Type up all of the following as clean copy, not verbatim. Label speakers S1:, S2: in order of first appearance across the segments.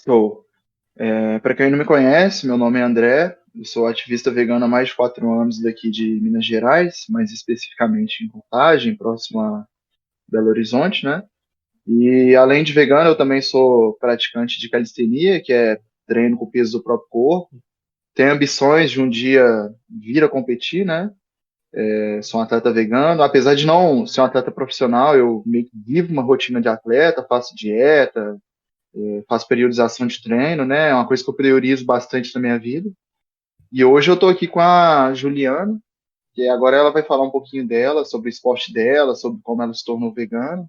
S1: Show. Para quem não me conhece, meu nome é André, eu sou ativista vegano há mais de 4 anos daqui de Minas Gerais, mais especificamente em Contagem, próximo a Belo Horizonte, né? E além de vegano, eu também sou praticante de calistenia, que é treino com o peso do próprio corpo. Tenho ambições de um dia vir a competir, né? Sou um atleta vegano, apesar de não ser um atleta profissional, eu meio que vivo uma rotina de atleta, faço dieta, faço periodização de treino, né? É uma coisa que eu priorizo bastante na minha vida. E hoje eu estou aqui com a Juliana, que agora ela vai falar um pouquinho dela, sobre o esporte dela, sobre como ela se tornou vegana.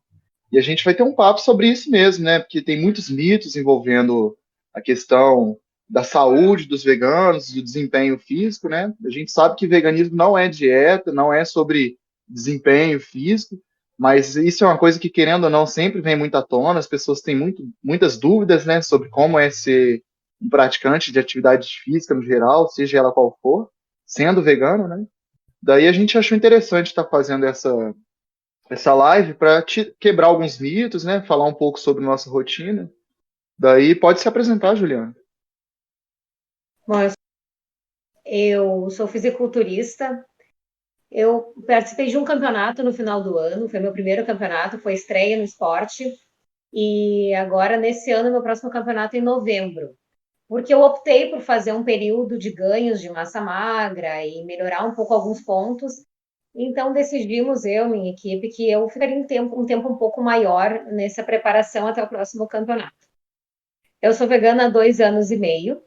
S1: E a gente vai ter um papo sobre isso mesmo, né? Porque tem muitos mitos envolvendo a questão da saúde dos veganos, do desempenho físico, né? A gente sabe que veganismo não é dieta, não é sobre desempenho físico, mas isso é uma coisa que, querendo ou não, sempre vem muito à tona. As pessoas têm muitas dúvidas, né, sobre como é ser um praticante de atividade física no geral, seja ela qual for, sendo vegano, né? Daí a gente achou interessante estar fazendo essa live para quebrar alguns mitos, né? Falar um pouco sobre nossa rotina. Daí pode se apresentar, Juliana.
S2: Bom, eu sou fisiculturista. Eu participei de um campeonato no final do ano, foi meu primeiro campeonato, foi estreia no esporte. E agora, nesse ano, meu próximo campeonato é em novembro. Porque eu optei por fazer um período de ganhos de massa magra e melhorar um pouco alguns pontos. Então, decidimos, eu e minha equipe, que eu ficaria um tempo um pouco maior nessa preparação até o próximo campeonato. Eu sou vegana há 2 anos e meio.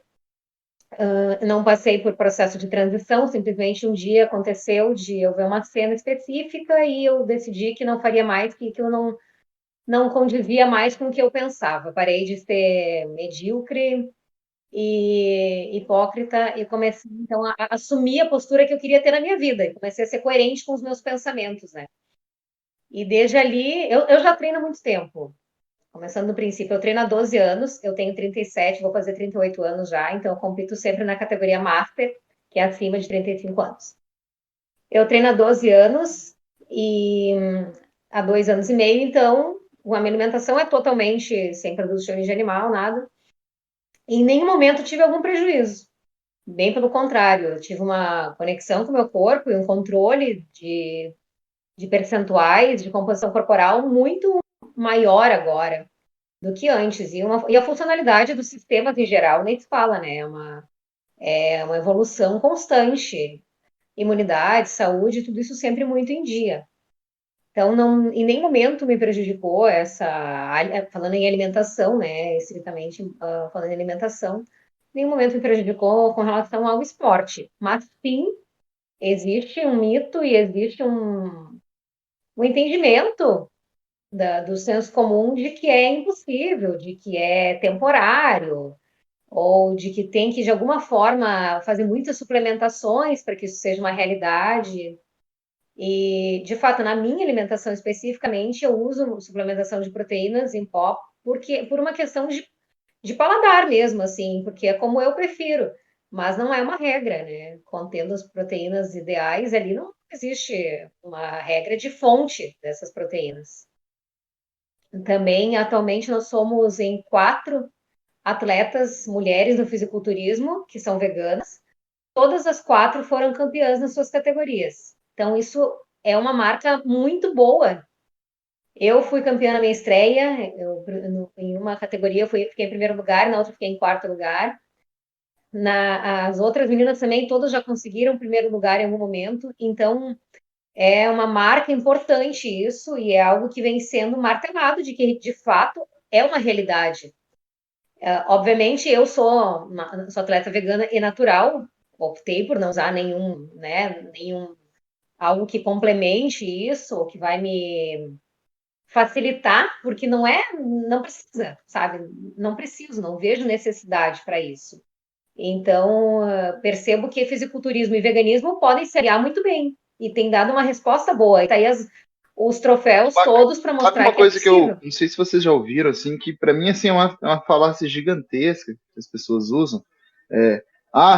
S2: Não passei por processo de transição, simplesmente um dia aconteceu de eu ver uma cena específica e eu decidi que não faria mais, que eu não condizia mais com o que eu pensava. Parei de ser medíocre e hipócrita e comecei então a assumir a postura que eu queria ter na minha vida e comecei a ser coerente com os meus pensamentos, né? E desde ali, eu já treino há muito tempo. Começando do princípio, eu treino há 12 anos, eu tenho 37, vou fazer 38 anos já, então eu compito sempre na categoria Master, que é acima de 35 anos. Eu treino há 12 anos e há 2 anos e meio, então a minha alimentação é totalmente sem produtos de origem animal, nada. E em nenhum momento tive algum prejuízo. Bem pelo contrário, eu tive uma conexão com o meu corpo e um controle de percentuais de composição corporal muito maior agora do que antes. E a funcionalidade dos sistemas em geral nem se fala, né? É uma evolução constante. Imunidade, saúde, tudo isso sempre muito em dia. Então, não, em nenhum momento me prejudicou falando em alimentação, né? Estritamente falando em alimentação, em nenhum momento me prejudicou com relação ao esporte. Mas sim, existe um mito e existe um entendimento do senso comum de que é impossível, de que é temporário, ou de que tem que, de alguma forma, fazer muitas suplementações para que isso seja uma realidade. E, de fato, na minha alimentação especificamente, eu uso suplementação de proteínas em pó, porque por uma questão de paladar mesmo, assim, porque é como eu prefiro. Mas não é uma regra, né? Contendo as proteínas ideais, ali não existe uma regra de fonte dessas proteínas. Também, atualmente, nós somos em 4 atletas mulheres do fisiculturismo que são veganas. Todas as 4 foram campeãs nas suas categorias. Então, isso é uma marca muito boa. Eu fui campeã na minha estreia, em uma categoria fiquei em primeiro lugar, na outra fiquei em quarto lugar. As outras meninas também, todas já conseguiram primeiro lugar em algum momento. Então, é uma marca importante isso e é algo que vem sendo martelado de que, de fato, é uma realidade. Obviamente, eu sou atleta vegana e natural, optei por não usar nenhum, né, algo que complemente isso, ou que vai me facilitar, porque não precisa, sabe? Não preciso, não vejo necessidade para isso. Então, percebo que fisiculturismo e veganismo podem se aliar muito bem e tem dado uma resposta boa. E tá aí os troféus todos para
S1: Sabe
S2: mostrar
S1: uma
S2: que é
S1: coisa que eu
S2: possível.
S1: não sei se vocês já ouviram, assim, que para mim assim, é uma falácia gigantesca que as pessoas usam. É,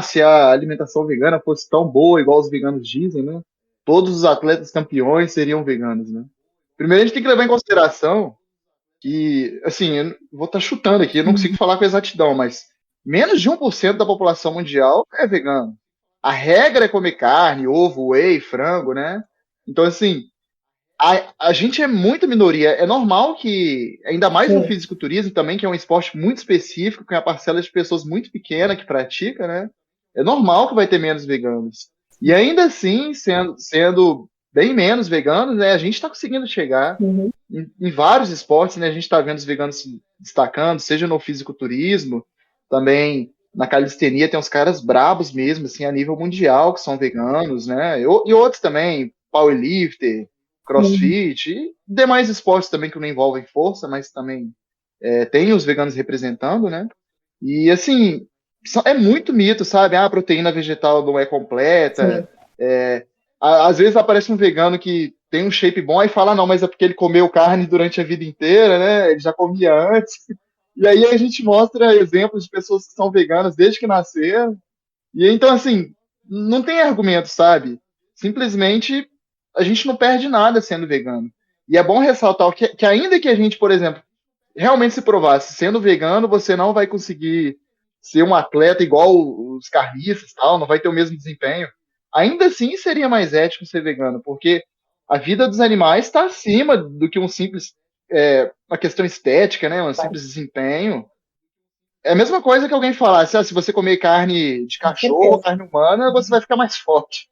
S1: se a alimentação vegana fosse tão boa, igual os veganos dizem, né? Todos os atletas campeões seriam veganos, né? Primeiro a gente tem que levar em consideração. que, assim, eu vou estar chutando aqui, eu não consigo
S2: Uhum.
S1: falar com exatidão, mas menos de 1% da população mundial é vegano. A regra é comer carne, ovo, whey, frango, né? Então, assim, a gente é muito minoria. É normal que, ainda mais no
S2: Sim.
S1: fisiculturismo também, que é um esporte muito específico, com a parcela de pessoas muito pequena que pratica, né? É normal que vai ter menos veganos. E ainda assim, sendo bem menos veganos, né, a gente está conseguindo chegar
S2: Uhum.
S1: em vários esportes, né? A gente está vendo os veganos se destacando, seja no fisiculturismo, também na calistenia tem uns caras brabos mesmo, assim, a nível mundial, que são veganos, né? E outros também, powerlifter,
S2: Uhum.
S1: crossfit, e demais esportes também que não envolvem força, mas também tem os veganos representando, né? E assim, é muito mito, sabe? Ah, a proteína vegetal não é completa.
S2: Sim.
S1: É, às vezes aparece um vegano que tem um shape bom e fala, não, mas é porque ele comeu carne durante a vida inteira, né? Ele já comia antes. E aí a gente mostra exemplos de pessoas que são veganas desde que nasceram. E então, assim, não tem argumento, sabe? Simplesmente a gente não perde nada sendo vegano. E é bom ressaltar que ainda que a gente, por exemplo, realmente se provasse, sendo vegano, você não vai conseguir ser um atleta igual os carnistas, tal, não vai ter o mesmo desempenho. Ainda assim, seria mais ético ser vegano, porque a vida dos animais está acima do que um simples, uma questão estética, né, um simples desempenho. É a mesma coisa que alguém falasse, se você comer carne de
S2: Com
S1: cachorro ou
S2: certeza.
S1: carne humana, você vai ficar mais forte.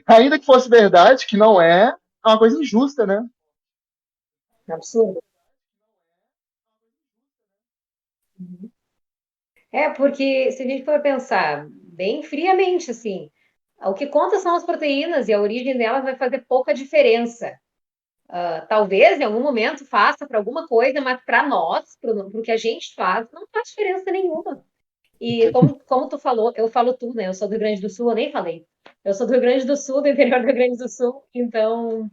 S1: Ainda que fosse verdade, que não é uma coisa injusta, né?
S2: Absurdo. É, porque se a gente for pensar bem friamente, assim, o que conta são as proteínas e a origem delas vai fazer pouca diferença. Talvez em algum momento faça para alguma coisa, mas para nós, para o que a gente faz, não faz diferença nenhuma. E como tu falou, eu falo tu, né? Eu sou do Rio Grande do Sul, eu nem falei. Eu sou do Rio Grande do Sul, do interior do Rio Grande do Sul, então.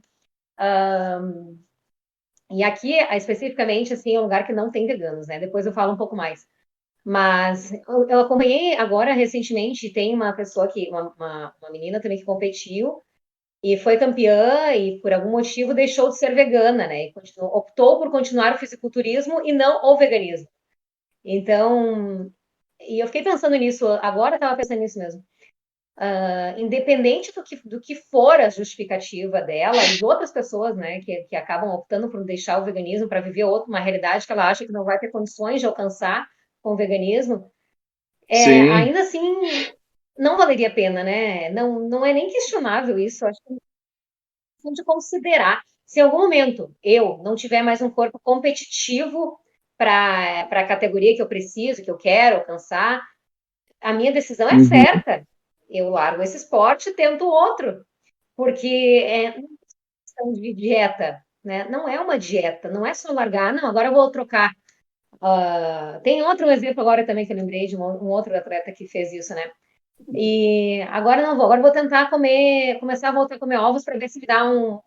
S2: E aqui, especificamente, assim, é um lugar que não tem veganos, né? Depois eu falo um pouco mais. Mas eu acompanhei agora recentemente, tem uma pessoa que, uma menina também que competiu e foi campeã e por algum motivo deixou de ser vegana, né? E optou por continuar o fisiculturismo e não o veganismo. Então, e eu fiquei pensando nisso, agora eu estava pensando nisso mesmo. Independente do que for a justificativa dela e de outras pessoas, né, que acabam optando por deixar o veganismo para viver uma realidade que ela acha que não vai ter condições de alcançar com o veganismo,
S1: Sim.
S2: ainda assim não valeria a pena, né? Não, não é nem questionável isso. Acho que é de considerar. Se em algum momento eu não tiver mais um corpo competitivo para a categoria que eu preciso, que eu quero alcançar, a minha decisão é
S1: Uhum.
S2: certa. Eu largo esse esporte e tento outro, porque é uma questão de dieta, né? Não é uma dieta, não é só largar, não, agora eu vou trocar. Tem outro exemplo agora também que eu lembrei de um outro atleta que fez isso, né? E agora não vou, agora eu vou tentar começar a voltar a comer ovos para ver se me dá um.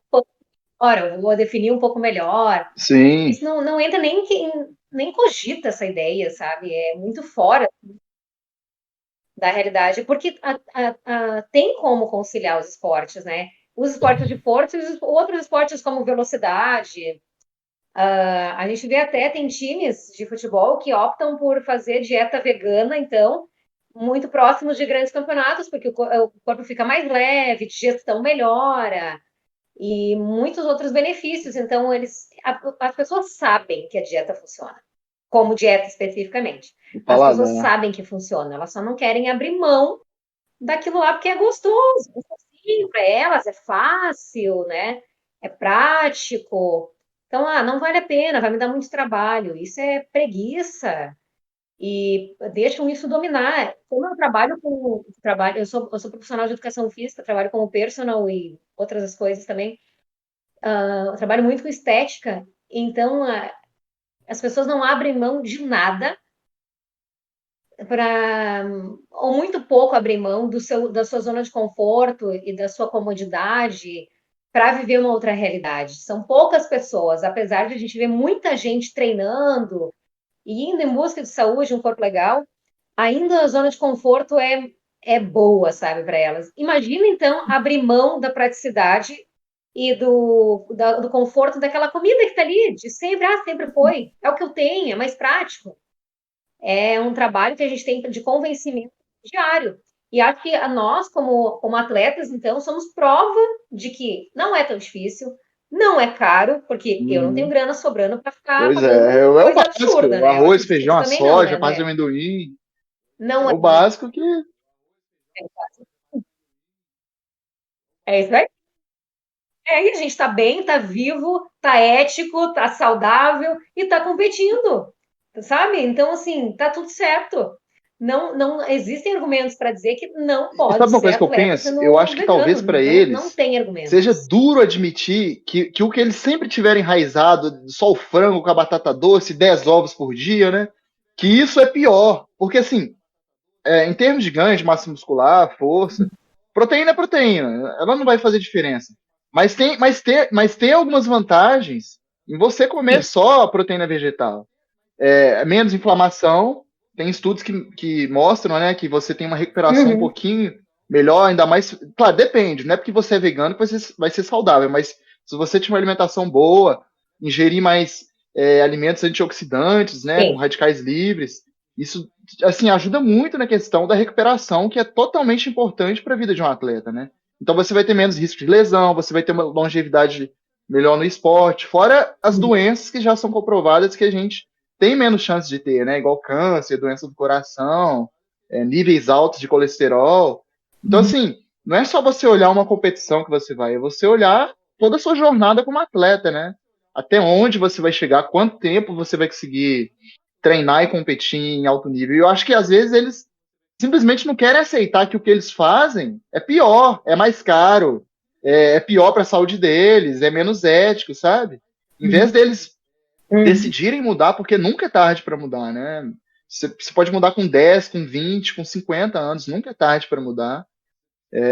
S2: Ora, eu vou definir um pouco melhor.
S1: Sim.
S2: Isso não entra nem cogita essa ideia, sabe? É muito fora da realidade, porque tem como conciliar os esportes, né? Os esportes de força e os outros esportes como velocidade. A gente vê até, tem times de futebol que optam por fazer dieta vegana, então, muito próximos de grandes campeonatos, porque o corpo fica mais leve, digestão melhora e muitos outros benefícios. Então, as pessoas sabem que a dieta funciona, como dieta especificamente.
S1: O
S2: As pessoas
S1: paladar.
S2: sabem que funciona, elas só não querem abrir mão daquilo lá porque é gostoso, é gostosinho para elas, é fácil, né? É prático. Então, não vale a pena, vai me dar muito trabalho. Isso é preguiça e deixam isso dominar. Como eu eu sou profissional de educação física, trabalho como personal e outras coisas também. Eu trabalho muito com estética, então as pessoas não abrem mão de nada para ou muito pouco abrir mão da sua zona de conforto e da sua comodidade para viver uma outra realidade. São poucas pessoas, apesar de a gente ver muita gente treinando e indo em busca de saúde, um corpo legal, ainda a zona de conforto é boa, sabe, para elas. Imagina então abrir mão da praticidade e do conforto daquela comida que tá ali, de sempre, sempre foi, é o que eu tenho, é mais prático. É um trabalho que a gente tem de convencimento diário. E acho que nós, como atletas, então, somos prova de que não é tão difícil, não é caro, porque eu não tenho
S1: Uhum.
S2: grana sobrando para ficar
S1: Pois
S2: pagando
S1: é o
S2: coisa
S1: básico.
S2: absurda,
S1: O
S2: né? Eu
S1: arroz,
S2: acredito que
S1: feijão,
S2: tu
S1: a
S2: também não, né,
S1: soja, pasta de
S2: André?
S1: amendoim.
S2: Não
S1: É
S2: é.
S1: o básico que
S2: É isso aí. É, e a gente tá bem, tá vivo, tá ético, tá saudável e tá competindo, sabe? Então, assim, tá tudo certo. Não existem argumentos para dizer que não
S1: E
S2: pode
S1: sabe uma
S2: ser
S1: coisa que eu
S2: atleta
S1: penso? Eu
S2: sendo
S1: acho que talvez
S2: vegano.
S1: para
S2: Não
S1: eles
S2: tem
S1: seja
S2: argumentos.
S1: duro admitir que o que eles sempre tiveram enraizado, só o frango com a batata doce, 10 ovos por dia, né? Que isso é pior. Porque, assim, em termos de ganho de massa muscular, força, proteína é proteína. Ela não vai fazer diferença. Mas tem algumas vantagens em você comer
S2: Sim.
S1: só proteína vegetal. Menos inflamação. Tem estudos que mostram, né, que você tem uma recuperação um
S2: Uhum.
S1: pouquinho melhor, ainda mais. Claro, depende, não é porque você é vegano que vai ser saudável, mas se você tiver uma alimentação boa, ingerir mais alimentos antioxidantes, né, com
S2: Sim.
S1: radicais livres, isso assim ajuda muito na questão da recuperação, que é totalmente importante para a vida de um atleta, né? Então você vai ter menos risco de lesão, você vai ter uma longevidade melhor no esporte, fora as doenças que já são comprovadas que a gente tem menos chance de ter, né? Igual câncer, doença do coração, níveis altos de colesterol. Então, assim, não é só você olhar uma competição que você vai, é você olhar toda a sua jornada como atleta, né? Até onde você vai chegar, quanto tempo você vai conseguir treinar e competir em alto nível. E eu acho que às vezes eles simplesmente não querem aceitar que o que eles fazem é pior, é mais caro, é pior para a saúde deles, é menos ético, sabe? Em vez deles
S2: Uhum.
S1: decidirem mudar, porque nunca é tarde para mudar, né? Você pode mudar com 10, com 20, com 50 anos, nunca é tarde para mudar.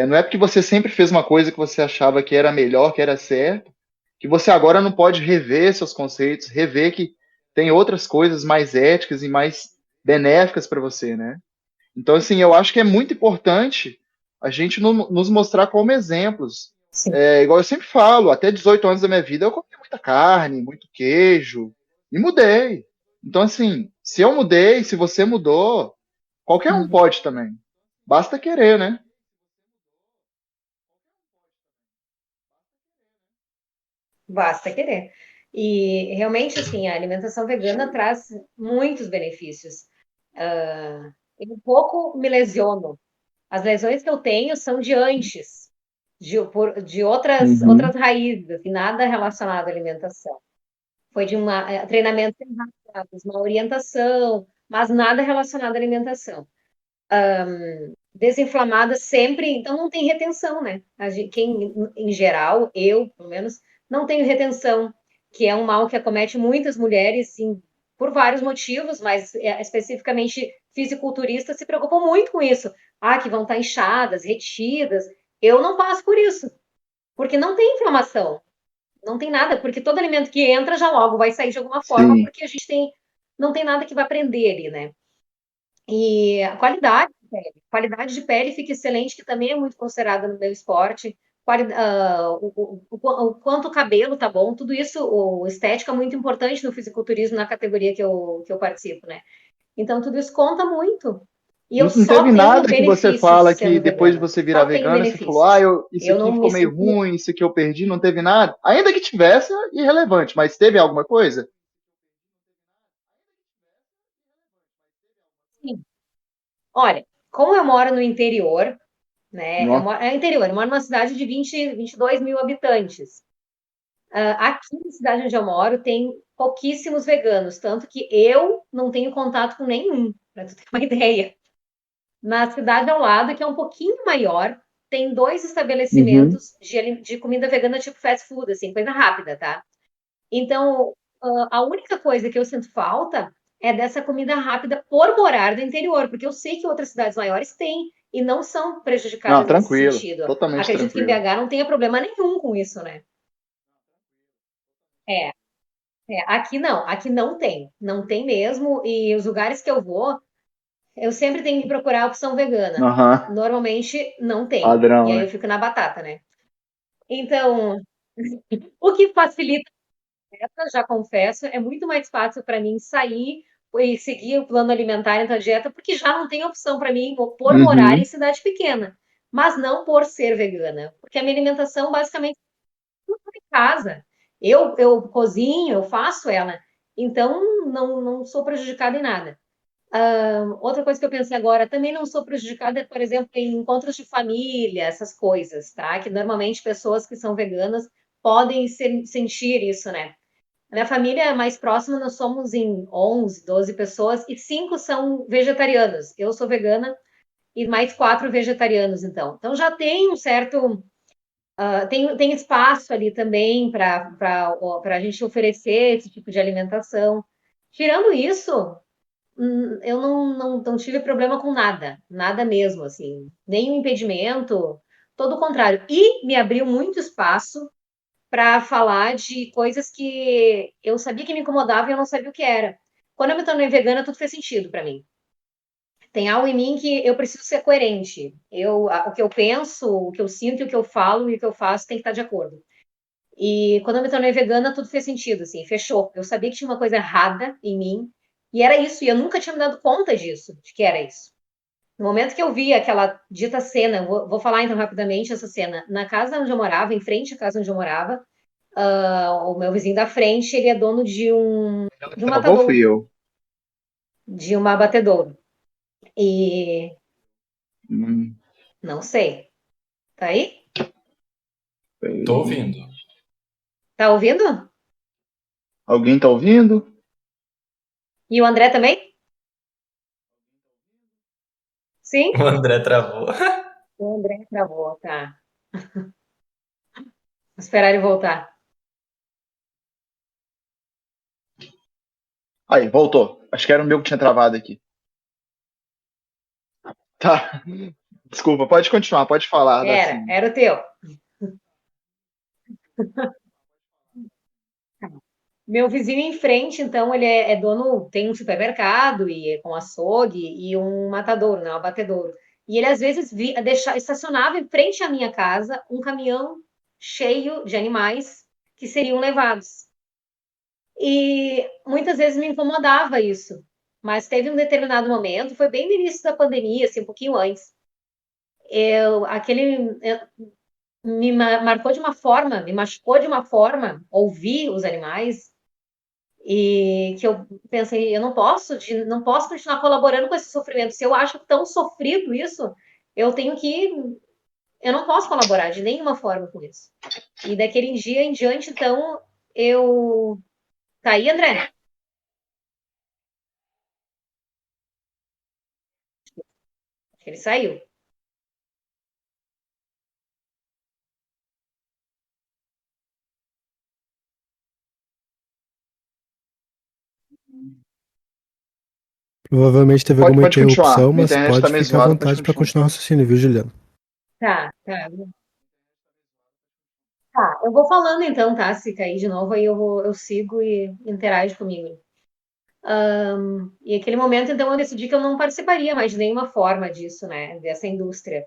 S1: Não é porque você sempre fez uma coisa que você achava que era melhor, que era certo, que você agora não pode rever seus conceitos, rever que tem outras coisas mais éticas e mais benéficas para você, né? Então, assim, eu acho que é muito importante a gente nos mostrar como exemplos.
S2: Sim.
S1: Igual eu sempre falo, até 18 anos da minha vida eu comi muita carne, muito queijo, e mudei. Então, assim, se eu mudei, se você mudou, qualquer um
S2: Uhum.
S1: pode também. Basta querer, né?
S2: Basta querer. E realmente, assim, a alimentação vegana traz muitos benefícios. Eu um pouco me lesiono. As lesões que eu tenho são de antes, de outras
S1: Uhum.
S2: raízes, assim, nada relacionado à alimentação. Foi de treinamento errado, uma orientação, mas nada relacionado à alimentação. Desinflamada sempre, então não tem retenção, né? Quem, em geral, eu, pelo menos, não tenho retenção, que é um mal que acomete muitas mulheres, sim, por vários motivos, mas especificamente fisiculturistas se preocupam muito com isso. Ah, que vão estar inchadas, retidas. Eu não passo por isso, porque não tem inflamação, não tem nada, porque todo alimento que entra já logo vai sair de alguma forma,
S1: Sim.
S2: porque a gente não tem nada que vai prender ali, né? E a qualidade de pele fica excelente, que também é muito considerada no meu esporte. O quanto o cabelo tá bom, tudo isso, o estética é muito importante no fisiculturismo, na categoria que eu participo, né? Então, tudo isso conta muito. E eu
S1: Não
S2: só
S1: teve
S2: tenho
S1: nada que você
S2: benefícios
S1: fala que
S2: sendo
S1: depois de
S2: vegana.
S1: você virar
S2: Só tenho
S1: vegana, você falou,
S2: benefícios.
S1: isso
S2: Eu
S1: aqui
S2: não
S1: ficou
S2: me
S1: meio
S2: sinto.
S1: ruim, isso aqui eu perdi, não teve nada. Ainda que tivesse, é irrelevante, mas teve alguma coisa?
S2: Assim. Olha, como eu moro no interior, né?
S1: Não.
S2: Interior, eu moro numa cidade de 22 mil habitantes. Aqui na cidade onde eu moro tem pouquíssimos veganos, tanto que eu não tenho contato com nenhum, para tu ter uma ideia. Na cidade ao lado, que é um pouquinho maior, tem dois
S1: Uhum.
S2: estabelecimentos de comida vegana tipo fast food, assim, coisa rápida, tá? Então, a única coisa que eu sinto falta é dessa comida rápida por morar no interior, porque eu sei que outras cidades maiores têm e não são
S1: Não,
S2: prejudicadas nesse
S1: tranquilo,
S2: sentido.
S1: totalmente
S2: Acredito que em
S1: tranquilo.
S2: BH não tenha problema nenhum com isso, né? É, aqui não tem, não tem mesmo, e os lugares que eu vou, eu sempre tenho que procurar a opção vegana.
S1: Aham,
S2: Normalmente não tem, e
S1: padrão,
S2: aí
S1: né?
S2: eu fico na batata, né? Então, O que facilita, já confesso, é muito mais fácil para mim sair e seguir o plano alimentar e a dieta, porque já não tem opção para mim por morar em
S1: Uhum,
S2: cidade pequena, mas não por ser vegana, porque a minha alimentação basicamente é em casa. Eu cozinho, eu faço ela, então não sou prejudicada em nada. Outra coisa que eu pensei agora, também não sou prejudicada, por exemplo, em encontros de família, essas coisas, tá? Que normalmente pessoas que são veganas podem sentir isso, né? A minha família mais próxima, nós somos em 11, 12 pessoas e 5 são vegetarianas. Eu sou vegana e mais 4 vegetarianos, então. Então já tem um certo. Tem espaço ali também para a gente oferecer esse tipo de alimentação. Tirando isso, eu não tive problema com nada, nada mesmo, assim, nenhum impedimento, todo o contrário. E me abriu muito espaço para falar de coisas que eu sabia que me incomodavam e eu não sabia o que era. Quando eu me tornei vegana, tudo fez sentido para mim. Tem algo em mim que eu preciso ser coerente. O que eu penso, o que eu sinto, o que eu falo e o que eu faço tem que estar de acordo. E quando eu me tornei vegana, tudo fez sentido, assim, fechou. Eu sabia que tinha uma coisa errada em mim, e era isso, e eu nunca tinha me dado conta disso, de que era isso. No momento que eu vi aquela dita cena, vou falar então rapidamente essa cena, na casa onde eu morava, em frente à casa onde eu morava, o meu vizinho da frente, ele é dono
S1: ela que
S2: de um
S1: salvou fui
S2: matadouro,
S1: eu.
S2: de uma abatedouro. E
S1: Hum,
S2: não sei, tá aí?
S3: Tô
S1: foi-
S3: ouvindo.
S2: Tá ouvindo?
S1: Alguém tá ouvindo?
S2: E o André também? Sim?
S3: O André travou.
S2: O André travou, tá. Vou esperar ele voltar.
S1: Aí, voltou. Acho que era o meu que tinha travado aqui. Tá. Desculpa, pode continuar, pode falar da cena.
S2: Era o teu. Meu vizinho em frente, então, ele é dono, tem um supermercado e com açougue e um matadouro, né, um abatedouro. E ele às vezes estacionava em frente à minha casa um caminhão cheio de animais que seriam levados. E muitas vezes me incomodava isso. Mas teve um determinado momento, foi bem no início da pandemia, assim, um pouquinho antes. Marcou de uma forma, me machucou de uma forma, ouvir os animais e que eu pensei, eu não posso continuar colaborando com esse sofrimento. Se eu acho tão sofrido isso, eu tenho que, eu não posso colaborar de nenhuma forma com isso. E daquele dia em diante, então, eu. Tá aí, André? Acho que ele saiu.
S4: Provavelmente teve
S1: Pode,
S4: alguma
S1: pode continuar.
S4: interrupção,
S1: Minha
S4: mas
S1: internet tá
S4: pode
S1: meio
S4: ficar à
S1: zoada, pode
S4: vontade para
S1: continuar.
S4: continuar o raciocínio, viu, Juliano?
S2: Tá, tá. Eu vou falando então, tá? Se cair de novo, aí eu sigo e interage comigo. E aquele momento, então, eu decidi que eu não participaria mais de nenhuma forma disso, né? Dessa indústria.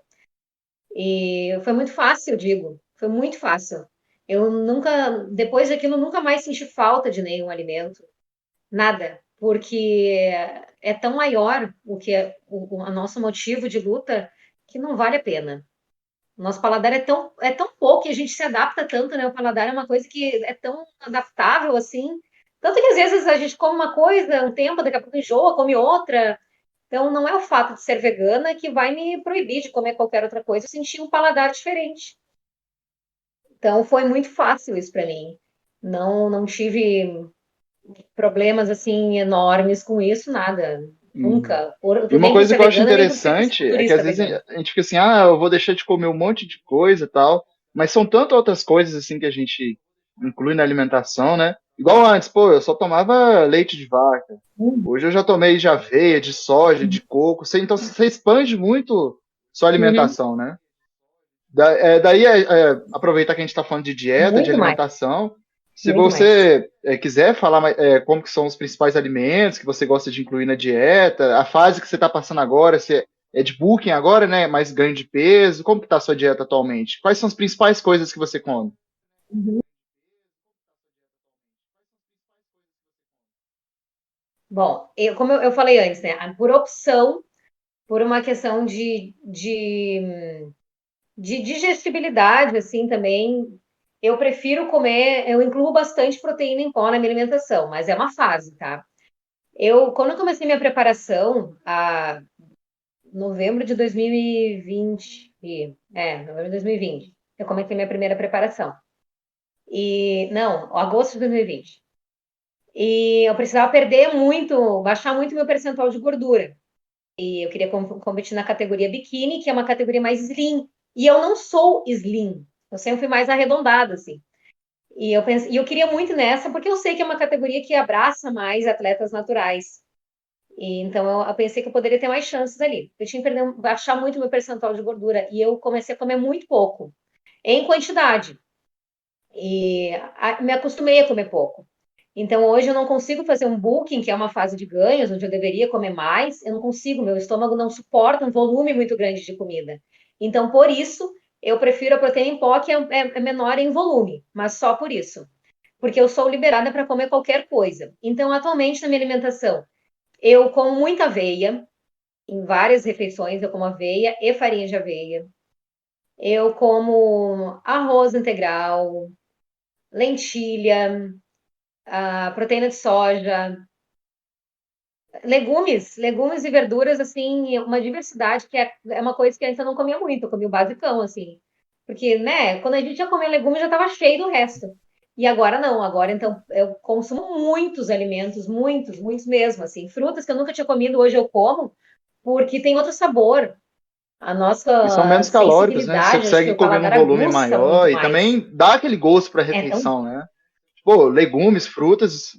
S2: E foi muito fácil, eu digo. Foi muito fácil. Eu nunca, depois daquilo, nunca mais senti falta de nenhum alimento. Nada. Porque é tão maior o que é o nosso motivo de luta que não vale a pena. O nosso paladar é tão pouco e a gente se adapta tanto, né? O paladar é uma coisa que é tão adaptável assim. Tanto que às vezes a gente come uma coisa um tempo, daqui a pouco enjoa, come outra. Então, não é o fato de ser vegana que vai me proibir de comer qualquer outra coisa. Eu senti um paladar diferente. Então, foi muito fácil isso para mim. Não tive problemas assim enormes com isso, nada.
S1: Uhum.
S2: Nunca.
S1: E uma
S2: Nem por
S1: coisa
S2: ser
S1: que eu acho
S2: vegana, nem por ser
S1: interessante é que às
S2: fisiculturista
S1: vezes
S2: vegana.
S1: a gente fica assim, ah, eu vou deixar de comer um monte de coisa e tal, mas são tantas outras coisas assim que a gente inclui na alimentação, né? Igual antes, pô, eu só tomava leite de vaca. Hoje eu já tomei de aveia, de soja, de coco. Então você expande muito sua
S2: Uhum.
S1: alimentação, né? Aproveitar que a gente está falando de dieta, de
S2: Muito mais,
S1: alimentação, se
S2: muito mais.
S1: você quiser falar como que são os principais alimentos que você gosta de incluir na dieta, a fase que você está passando agora, se é de booking agora, né? Mais ganho de peso, como que está a sua dieta atualmente? Quais são as principais coisas que você come?
S2: Uhum. Bom, como eu falei antes, né? Por opção, por uma questão de digestibilidade, assim, também, eu prefiro comer, eu incluo bastante proteína em pó na minha alimentação, mas é uma fase, tá? Quando eu comecei minha preparação, a novembro de 2020, novembro de 2020, eu comecei minha primeira preparação. Não, agosto de 2020. E eu precisava perder muito, baixar muito meu percentual de gordura. E eu queria competir na categoria biquíni, que é uma categoria mais slim. E eu não sou slim. Eu sempre fui mais arredondada, assim. E eu queria muito nessa, porque eu sei que é uma categoria que abraça mais atletas naturais. E então eu pensei que eu poderia ter mais chances ali. Eu tinha que baixar muito meu percentual de gordura. E eu comecei a comer muito pouco, em quantidade. Me acostumei a comer pouco. Então hoje eu não consigo fazer um bulking, que é uma fase de ganhos, onde eu deveria comer mais. Eu não consigo, meu estômago não suporta um volume muito grande de comida. Então, por isso, eu prefiro a proteína em pó, que é menor em volume, mas só por isso. Porque eu sou liberada para comer qualquer coisa. Então, atualmente, na minha alimentação, eu como muita aveia, em várias refeições eu como aveia e farinha de aveia. Eu como arroz integral, lentilha, proteína de soja, legumes e verduras, assim, uma diversidade que é uma coisa que antes eu não comia muito, eu comia o basicão, assim. Porque, né, quando a gente ia comer legume já estava cheio do resto. E agora não, agora então eu consumo muitos alimentos, muitos, muitos mesmo, assim. Frutas que eu nunca tinha comido, hoje eu como, porque tem outro sabor. A
S1: E são
S2: nossa
S1: menos calóricos, né? Você
S2: sensibilidade, acho que
S1: consegue
S2: o
S1: comer num
S2: paladar
S1: volume
S2: aguça muito
S1: maior e
S2: mais.
S1: também dá aquele gosto para a
S2: É tão.
S1: refeição, né? Pô, legumes, frutas,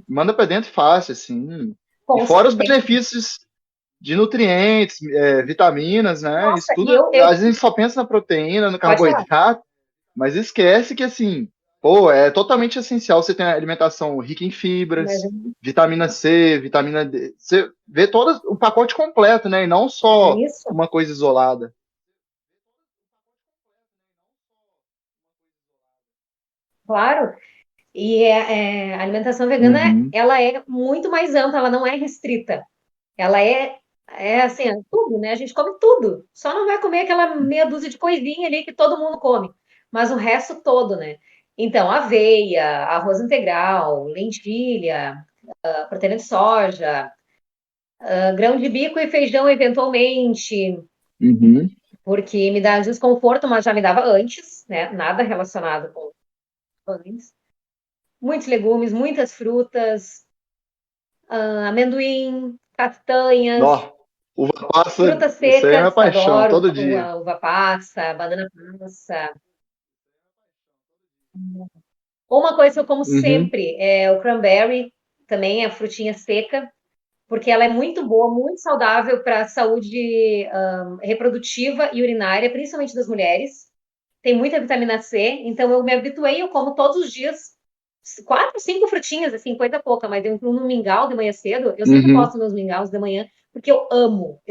S1: manda para dentro fácil, assim. E
S2: Com
S1: fora os
S2: certeza.
S1: benefícios de nutrientes, vitaminas, né? Isso
S2: Nossa,
S1: tudo,
S2: e eu
S1: às vezes a gente só pensa na proteína, no
S2: pode falar.
S1: carboidrato, mas esquece que, assim, pô, é totalmente essencial você ter uma alimentação rica em
S2: Mas
S1: fibras, vitamina C, vitamina D. Você vê todo o pacote completo, né? E não
S2: é
S1: só
S2: isso,
S1: uma coisa isolada.
S2: claro. A alimentação vegana,
S1: Uhum.
S2: ela é muito mais ampla, ela não é restrita. Ela é assim, é tudo, né? A gente come tudo. Só não vai comer aquela meia dúzia de coisinha ali que todo mundo come. Mas o resto todo, né? Então, aveia, arroz integral, lentilha, proteína de soja, grão de bico e feijão eventualmente,
S1: Uhum.
S2: porque me dá desconforto, mas já me dava antes, né? Nada relacionado com antes. Muitos legumes, muitas frutas, amendoim, castanhas,
S1: Nó, uva passa,
S2: frutas
S1: isso aí é minha
S2: secas,
S1: paixão,
S2: adoro
S1: todo dia.
S2: uva passa, banana passa. Uma coisa que eu como
S1: Uhum.
S2: sempre é o cranberry, também é frutinha seca, porque ela é muito boa, muito saudável para a saúde reprodutiva e urinária, principalmente das mulheres. Tem muita vitamina C, então eu me habituei, eu como todos os dias quatro, cinco frutinhas, assim, coisa pouca, mas eu incluo no mingau de manhã cedo. Eu sempre
S1: Uhum.
S2: posto meus mingaus de manhã, porque eu amo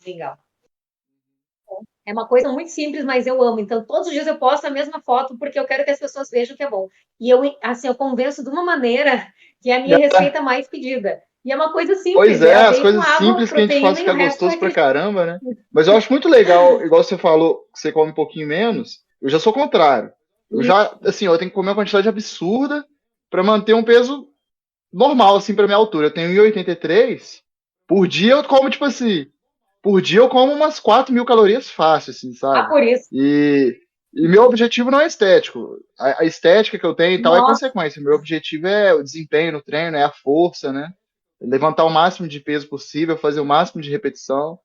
S2: mingau. É uma coisa muito simples, mas eu amo. Então, todos os dias eu posto a mesma foto porque eu quero que as pessoas vejam que é bom. E eu convenço de uma maneira que é a minha
S1: É,
S2: receita mais pedida. E é uma coisa
S1: pois
S2: simples, é
S1: é, as
S2: aveia com
S1: coisas
S2: água,
S1: simples que a gente faz
S2: proteína e o
S1: ficar
S2: resto é
S1: gostoso pra
S2: aquele.
S1: caramba, né? Mas eu acho muito legal, igual você falou, que você come um pouquinho menos. Eu já sou o contrário. Eu
S2: E,
S1: já, assim, eu tenho que comer uma quantidade absurda pra manter um peso normal, assim, pra minha altura. Eu tenho 1,83. Por dia eu como, tipo assim, por dia eu como umas 4.000 calorias fácil, assim, sabe?
S2: por isso.
S1: E meu objetivo não é estético. A estética que eu tenho e tal é
S2: Nossa,
S1: consequência. Meu objetivo é o desempenho no treino, é a força, né? Levantar o máximo de peso possível, fazer o máximo de repetição,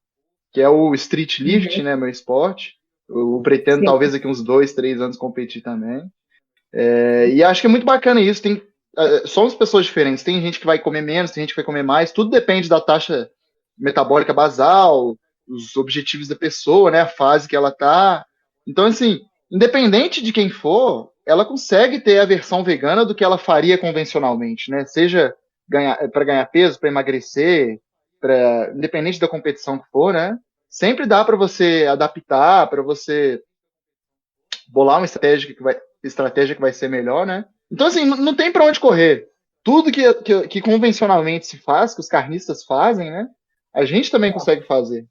S1: que é o street lift, né? Meu esporte. Eu pretendo,
S2: sim.
S1: talvez, daqui uns 2, 3 anos competir também. E acho que é muito bacana isso. Somos pessoas diferentes. Tem gente que vai comer menos, tem gente que vai comer mais. Tudo depende da taxa metabólica basal, os objetivos da pessoa, né? A fase que ela tá. Então, assim, independente de quem for, ela consegue ter a versão vegana do que ela faria convencionalmente, né? Seja para ganhar peso, para emagrecer, independente da competição que for, né? Sempre dá para você adaptar, para você bolar uma estratégia que vai estratégia que vai ser melhor, né? Então, assim, não tem para onde correr. Tudo que convencionalmente se faz, que os carnistas fazem, né? A gente também consegue fazer.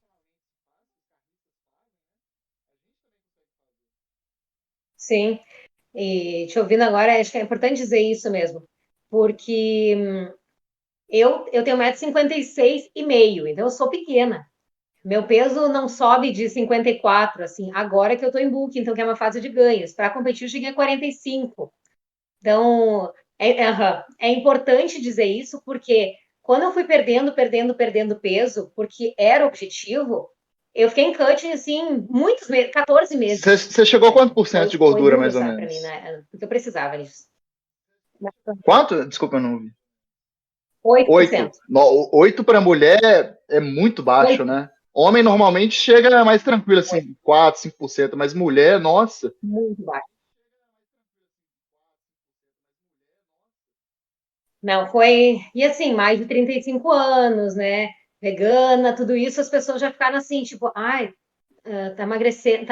S2: Sim. E te ouvindo agora, acho que é importante dizer isso mesmo, porque eu tenho 1,56 m, então eu sou pequena. Meu peso não sobe de 54, assim, agora que eu tô em bulk, então que é uma fase de ganhos. Para competir, eu cheguei a 45. Então, é importante dizer isso, porque quando eu fui perdendo peso, porque era o objetivo, eu fiquei em cutting, assim, muitos meses, 14 meses.
S1: Você chegou a quanto por cento de
S2: Foi
S1: gordura,
S2: duro,
S1: mais ou
S2: sabe, para mim,
S1: menos?
S2: né? Porque eu precisava disso.
S1: Quanto? Desculpa, eu não ouvi. 8.
S2: 8%.
S1: 8 para mulher é muito baixo,
S2: 8%.
S1: né? Homem normalmente chega mais tranquilo,
S2: 8%.
S1: assim, 4, 5%, mas mulher, nossa.
S2: Muito baixo. Não, foi. E assim, mais de 35 anos, né? Vegana, tudo isso, as pessoas já ficaram assim, tipo, ai, tá emagrecendo.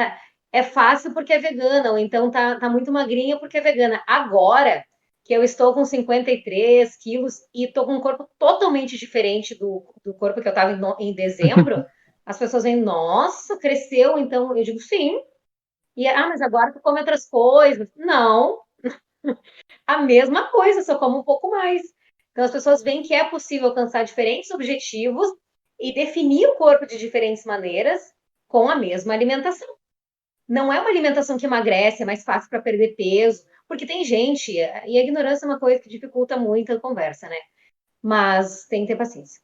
S2: É fácil porque é vegana, ou então tá muito magrinha porque é vegana. Agora que eu estou com 53 quilos e tô com um corpo totalmente diferente do corpo que eu tava em dezembro, as pessoas vêm, nossa, cresceu, então eu digo sim. E, mas agora tu come outras coisas. Não, a mesma coisa, só como um pouco mais. Então as pessoas veem que é possível alcançar diferentes objetivos e definir o corpo de diferentes maneiras com a mesma alimentação. Não é uma alimentação que emagrece, é mais fácil para perder peso, porque tem gente, e a ignorância é uma coisa que dificulta muito a conversa, né? Mas tem que ter paciência.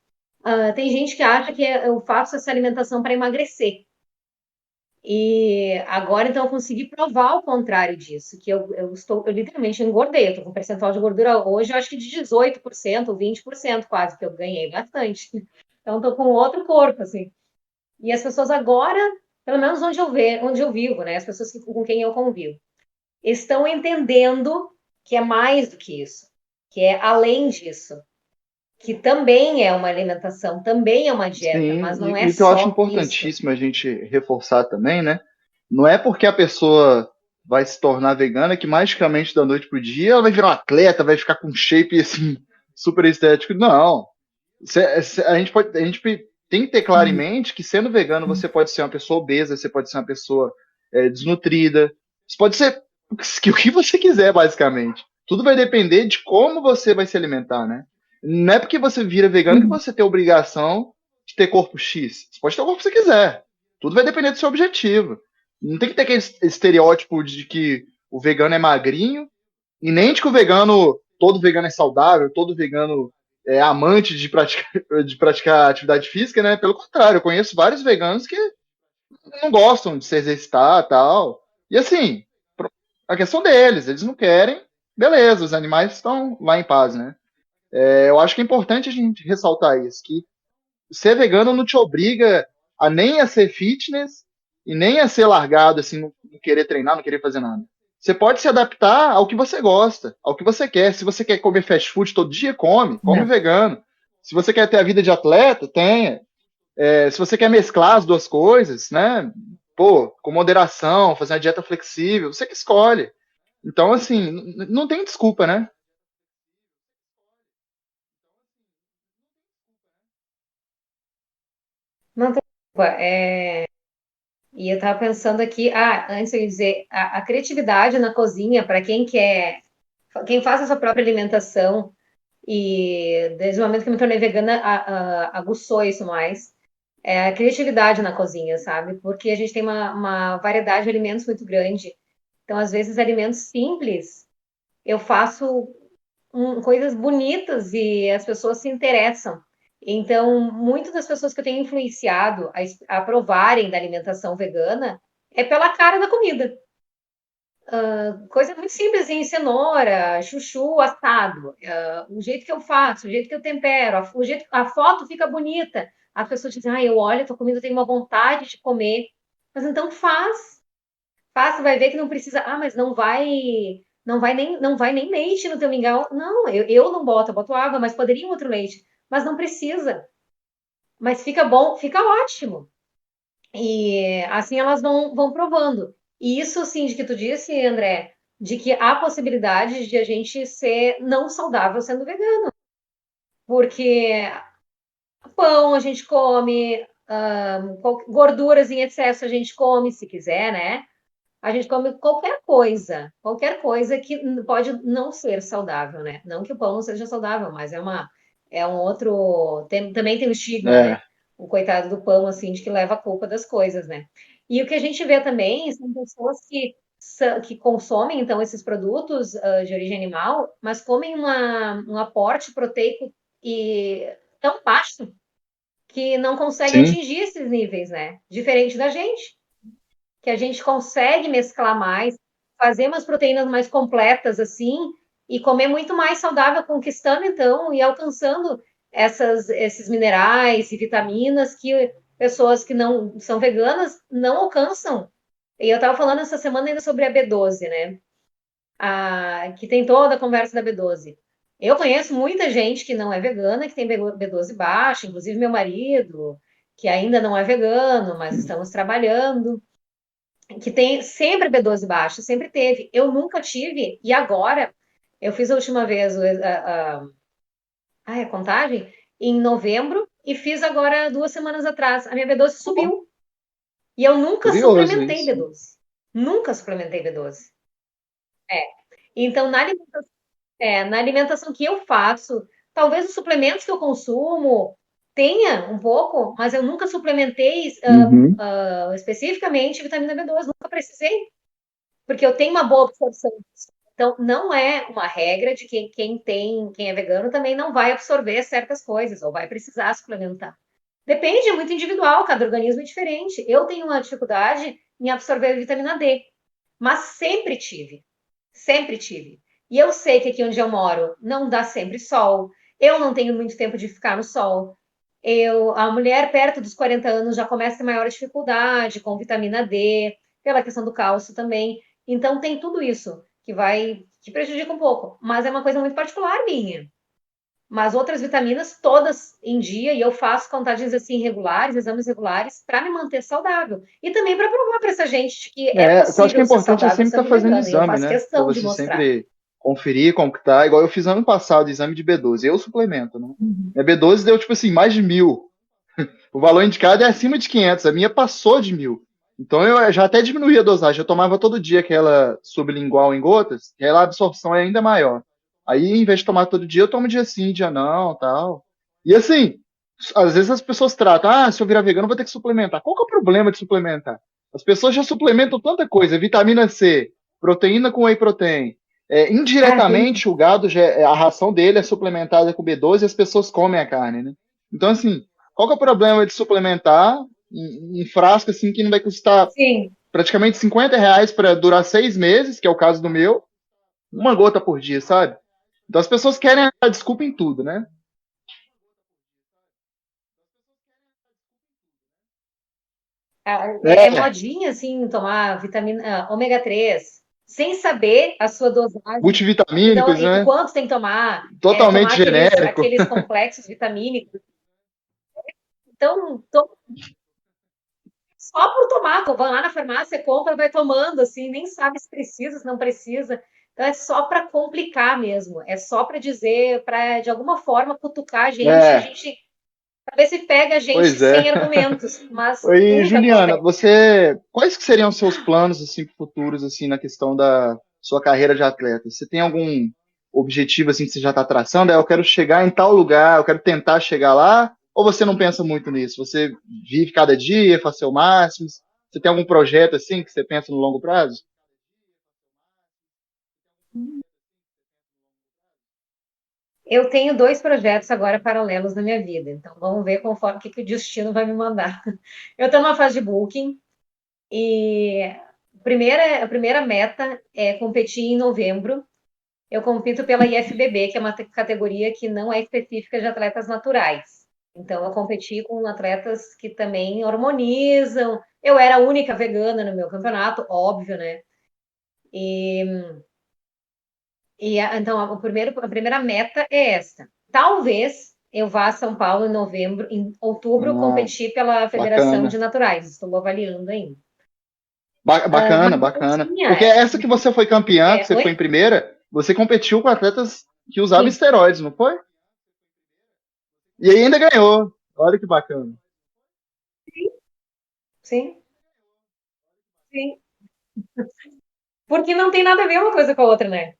S2: Tem gente que acha que eu faço essa alimentação para emagrecer. E agora, então, eu consegui provar o contrário disso, que eu literalmente engordei. Eu tô com um percentual de gordura hoje, eu acho que de 18%, 20% quase, que eu ganhei bastante. Então, tô com outro corpo, assim. E as pessoas agora, pelo menos onde eu vivo, né? As pessoas com quem eu convivo, estão entendendo que é mais do que isso, que é além disso, que também é uma alimentação, também é uma dieta,
S1: Sim,
S2: mas não é
S1: e o que eu acho
S2: só isso.
S1: importantíssimo a gente reforçar também, né? Não é porque a pessoa vai se tornar vegana que magicamente da noite pro dia ela vai virar um atleta, vai ficar com shape assim super estético. Não. A gente tem que ter claro em mente que sendo vegano você pode ser uma pessoa obesa, você pode ser uma pessoa desnutrida, você pode ser o que você quiser, basicamente. Tudo vai depender de como você vai se alimentar, né? Não é porque você vira vegano que você tem a obrigação de ter corpo X. Você pode ter o corpo que você quiser. Tudo vai depender do seu objetivo. Não tem que ter aquele estereótipo de que o vegano é magrinho, e nem de que o vegano, todo vegano é saudável, todo vegano é amante de praticar atividade física, né? Pelo contrário, eu conheço vários veganos que não gostam de se exercitar e tal. E assim, a questão deles, eles não querem, beleza, os animais estão lá em paz, né? Eu acho que é importante a gente ressaltar isso, que ser vegano não te obriga a nem a ser fitness e nem a ser largado, assim, não querer treinar, não querer fazer nada. Você pode se adaptar ao que você gosta, ao que você quer. Se você quer comer fast food todo dia, come vegano. Se você quer ter a vida de atleta, tenha. Se você quer mesclar as duas coisas, né? Pô, com moderação, fazer uma dieta flexível, você que escolhe. Então, assim, não tem desculpa, né?
S2: Não tem culpa. E eu estava pensando aqui, antes eu ia dizer, a criatividade na cozinha, para quem quer, quem faz a sua própria alimentação, e desde o momento que eu me tornei vegana, aguçou isso mais. É a criatividade na cozinha, sabe? Porque a gente tem uma variedade de alimentos muito grande. Então, às vezes, alimentos simples, eu faço coisas bonitas e as pessoas se interessam. Então, muitas das pessoas que eu tenho influenciado a provarem da alimentação vegana é pela cara da comida. Coisa muito simples, assim, cenoura, chuchu assado, o jeito que eu faço, o jeito que eu tempero, o jeito, a foto fica bonita. As pessoas dizem, eu olho a tua comida, eu tenho uma vontade de comer. Mas então faz, vai ver que não precisa. Mas não vai nem leite no teu mingau. Não, eu não boto, eu boto água, mas poderia um outro leite. Mas não precisa. Mas fica bom, fica ótimo. E assim elas vão provando. E isso, sim, de que tu disse, André, de que há possibilidade de a gente ser não saudável sendo vegano. Porque pão a gente come, gorduras em excesso a gente come, se quiser, né? A gente come qualquer coisa que pode não ser saudável, né? Não que o pão não seja saudável, mas é um outro, também tem o estigma, né?
S1: É,
S2: O coitado do pão, assim, de que leva a culpa das coisas, né? E o que a gente vê também são pessoas que consomem, então, esses produtos de origem animal, mas comem um aporte proteico e tão baixo que não conseguem
S1: sim,
S2: atingir esses níveis, né? Diferente da gente, que a gente consegue mesclar mais, fazer umas proteínas mais completas assim e comer muito mais saudável, conquistando então e alcançando esses minerais e vitaminas que pessoas que não são veganas não alcançam. E eu estava falando essa semana ainda sobre a B12, né? Que tem toda a conversa da B12. Eu conheço muita gente que não é vegana, que tem B12 baixa, inclusive meu marido, que ainda não é vegano, mas estamos trabalhando que tem sempre B12 baixo, sempre teve. Eu nunca tive, e agora, eu fiz a última vez a contagem em novembro e fiz agora 2 semanas atrás. A minha B12 subiu. E eu nunca
S1: curioso
S2: suplementei
S1: isso.
S2: B12. Nunca suplementei B12. É. Então, na alimentação que eu faço, talvez os suplementos que eu consumo tenha um pouco, mas eu nunca suplementei
S1: Uhum.
S2: especificamente vitamina B12, nunca precisei. Porque eu tenho uma boa absorção disso. Então, não é uma regra de que quem é vegano também não vai absorver certas coisas ou vai precisar suplementar. Depende, é muito individual, cada organismo é diferente. Eu tenho uma dificuldade em absorver vitamina D, mas sempre tive, sempre tive. E eu sei que aqui onde eu moro não dá sempre sol, eu não tenho muito tempo de ficar no sol. A mulher perto dos 40 anos já começa a ter maior dificuldade com vitamina D, pela questão do cálcio também. Então tem tudo isso que prejudica um pouco, mas é uma coisa muito particular minha. Mas outras vitaminas todas em dia e eu faço contagens assim regulares, exames regulares para me manter saudável e também para provar para essa gente de que é
S1: É, o que eu acho que é
S2: possível ser
S1: importante é
S2: saudável
S1: sempre estar
S2: sendo
S1: fazendo
S2: vegano. E eu
S1: exame,
S2: faço
S1: né? Pra
S2: questão de
S1: você
S2: mostrar.
S1: sempre conferir como que tá. Igual eu fiz ano passado, exame de B12. Eu suplemento, né?
S2: Uhum.
S1: Minha B12 deu, tipo assim, mais de 1.000. O valor indicado é acima de 500. A minha passou de 1.000. Então eu já até diminuí a dosagem. Eu tomava todo dia aquela sublingual em gotas, que aí lá a absorção é ainda maior. Aí, em vez de tomar todo dia, eu tomo dia sim, dia não, tal. E assim, às vezes as pessoas tratam, se eu virar vegano, eu vou ter que suplementar. Qual que é o problema de suplementar? As pessoas já suplementam tanta coisa, vitamina C, proteína com whey protein.
S2: Ah, tem.
S1: Indiretamente, o gado, a ração dele é suplementada com B12 e as pessoas comem a carne, né? Então, assim, qual que é o problema de suplementar um frasco assim que não vai custar
S2: Sim.
S1: praticamente R$ 50 para durar 6 meses, que é o caso do meu, uma gota por dia, sabe? Então as pessoas querem a desculpa em tudo, né?
S2: É
S1: É,
S2: modinha, assim, tomar vitamina ômega 3 sem saber a sua dosagem. Então,
S1: multivitamínicos,
S2: e
S1: né?
S2: quanto tem que tomar, tomar
S1: Totalmente genérico.
S2: aqueles complexos vitamínicos. Então, só por tomar, vai lá na farmácia, compra, vai tomando, assim, nem sabe se precisa, se não precisa. Então, é só para complicar mesmo, é só para dizer, para de alguma forma cutucar a
S1: É,
S2: gente, para ver se pega a gente
S1: pois é.
S2: sem argumentos, mas
S1: Oi,
S2: nunca
S1: Juliana,
S2: acontece.
S1: você, quais que seriam os seus planos assim futuros assim na questão da sua carreira de atleta? Você tem algum objetivo assim que você já está traçando? Eu quero chegar em tal lugar, eu quero tentar chegar lá, ou você não pensa muito nisso? Você vive cada dia, faz seu máximo? Você tem algum projeto assim que você pensa no longo prazo?
S2: Eu tenho 2 projetos agora paralelos na minha vida, então vamos ver conforme que o destino vai me mandar. Eu estou numa fase de booking e a primeira meta é competir em novembro. Eu compito pela IFBB, que é uma categoria que não é específica de atletas naturais. Então, eu competi com atletas que também hormonizam. Eu era a única vegana no meu campeonato, óbvio, né? Então, a primeira meta é essa. Talvez eu vá a São Paulo em novembro, em outubro,
S1: Ah,
S2: competir pela Federação de
S1: bacana.
S2: Naturais. Estou avaliando ainda.
S1: Bacana,
S2: Mas não
S1: bacana.
S2: tinha.
S1: Porque essa que você foi campeã, que você
S2: Oi?
S1: foi em primeira, você competiu com atletas que usavam
S2: Sim,
S1: esteroides, não foi? E aí ainda ganhou. Olha que bacana.
S2: sim, sim. Porque não tem nada a ver uma coisa com a outra, né?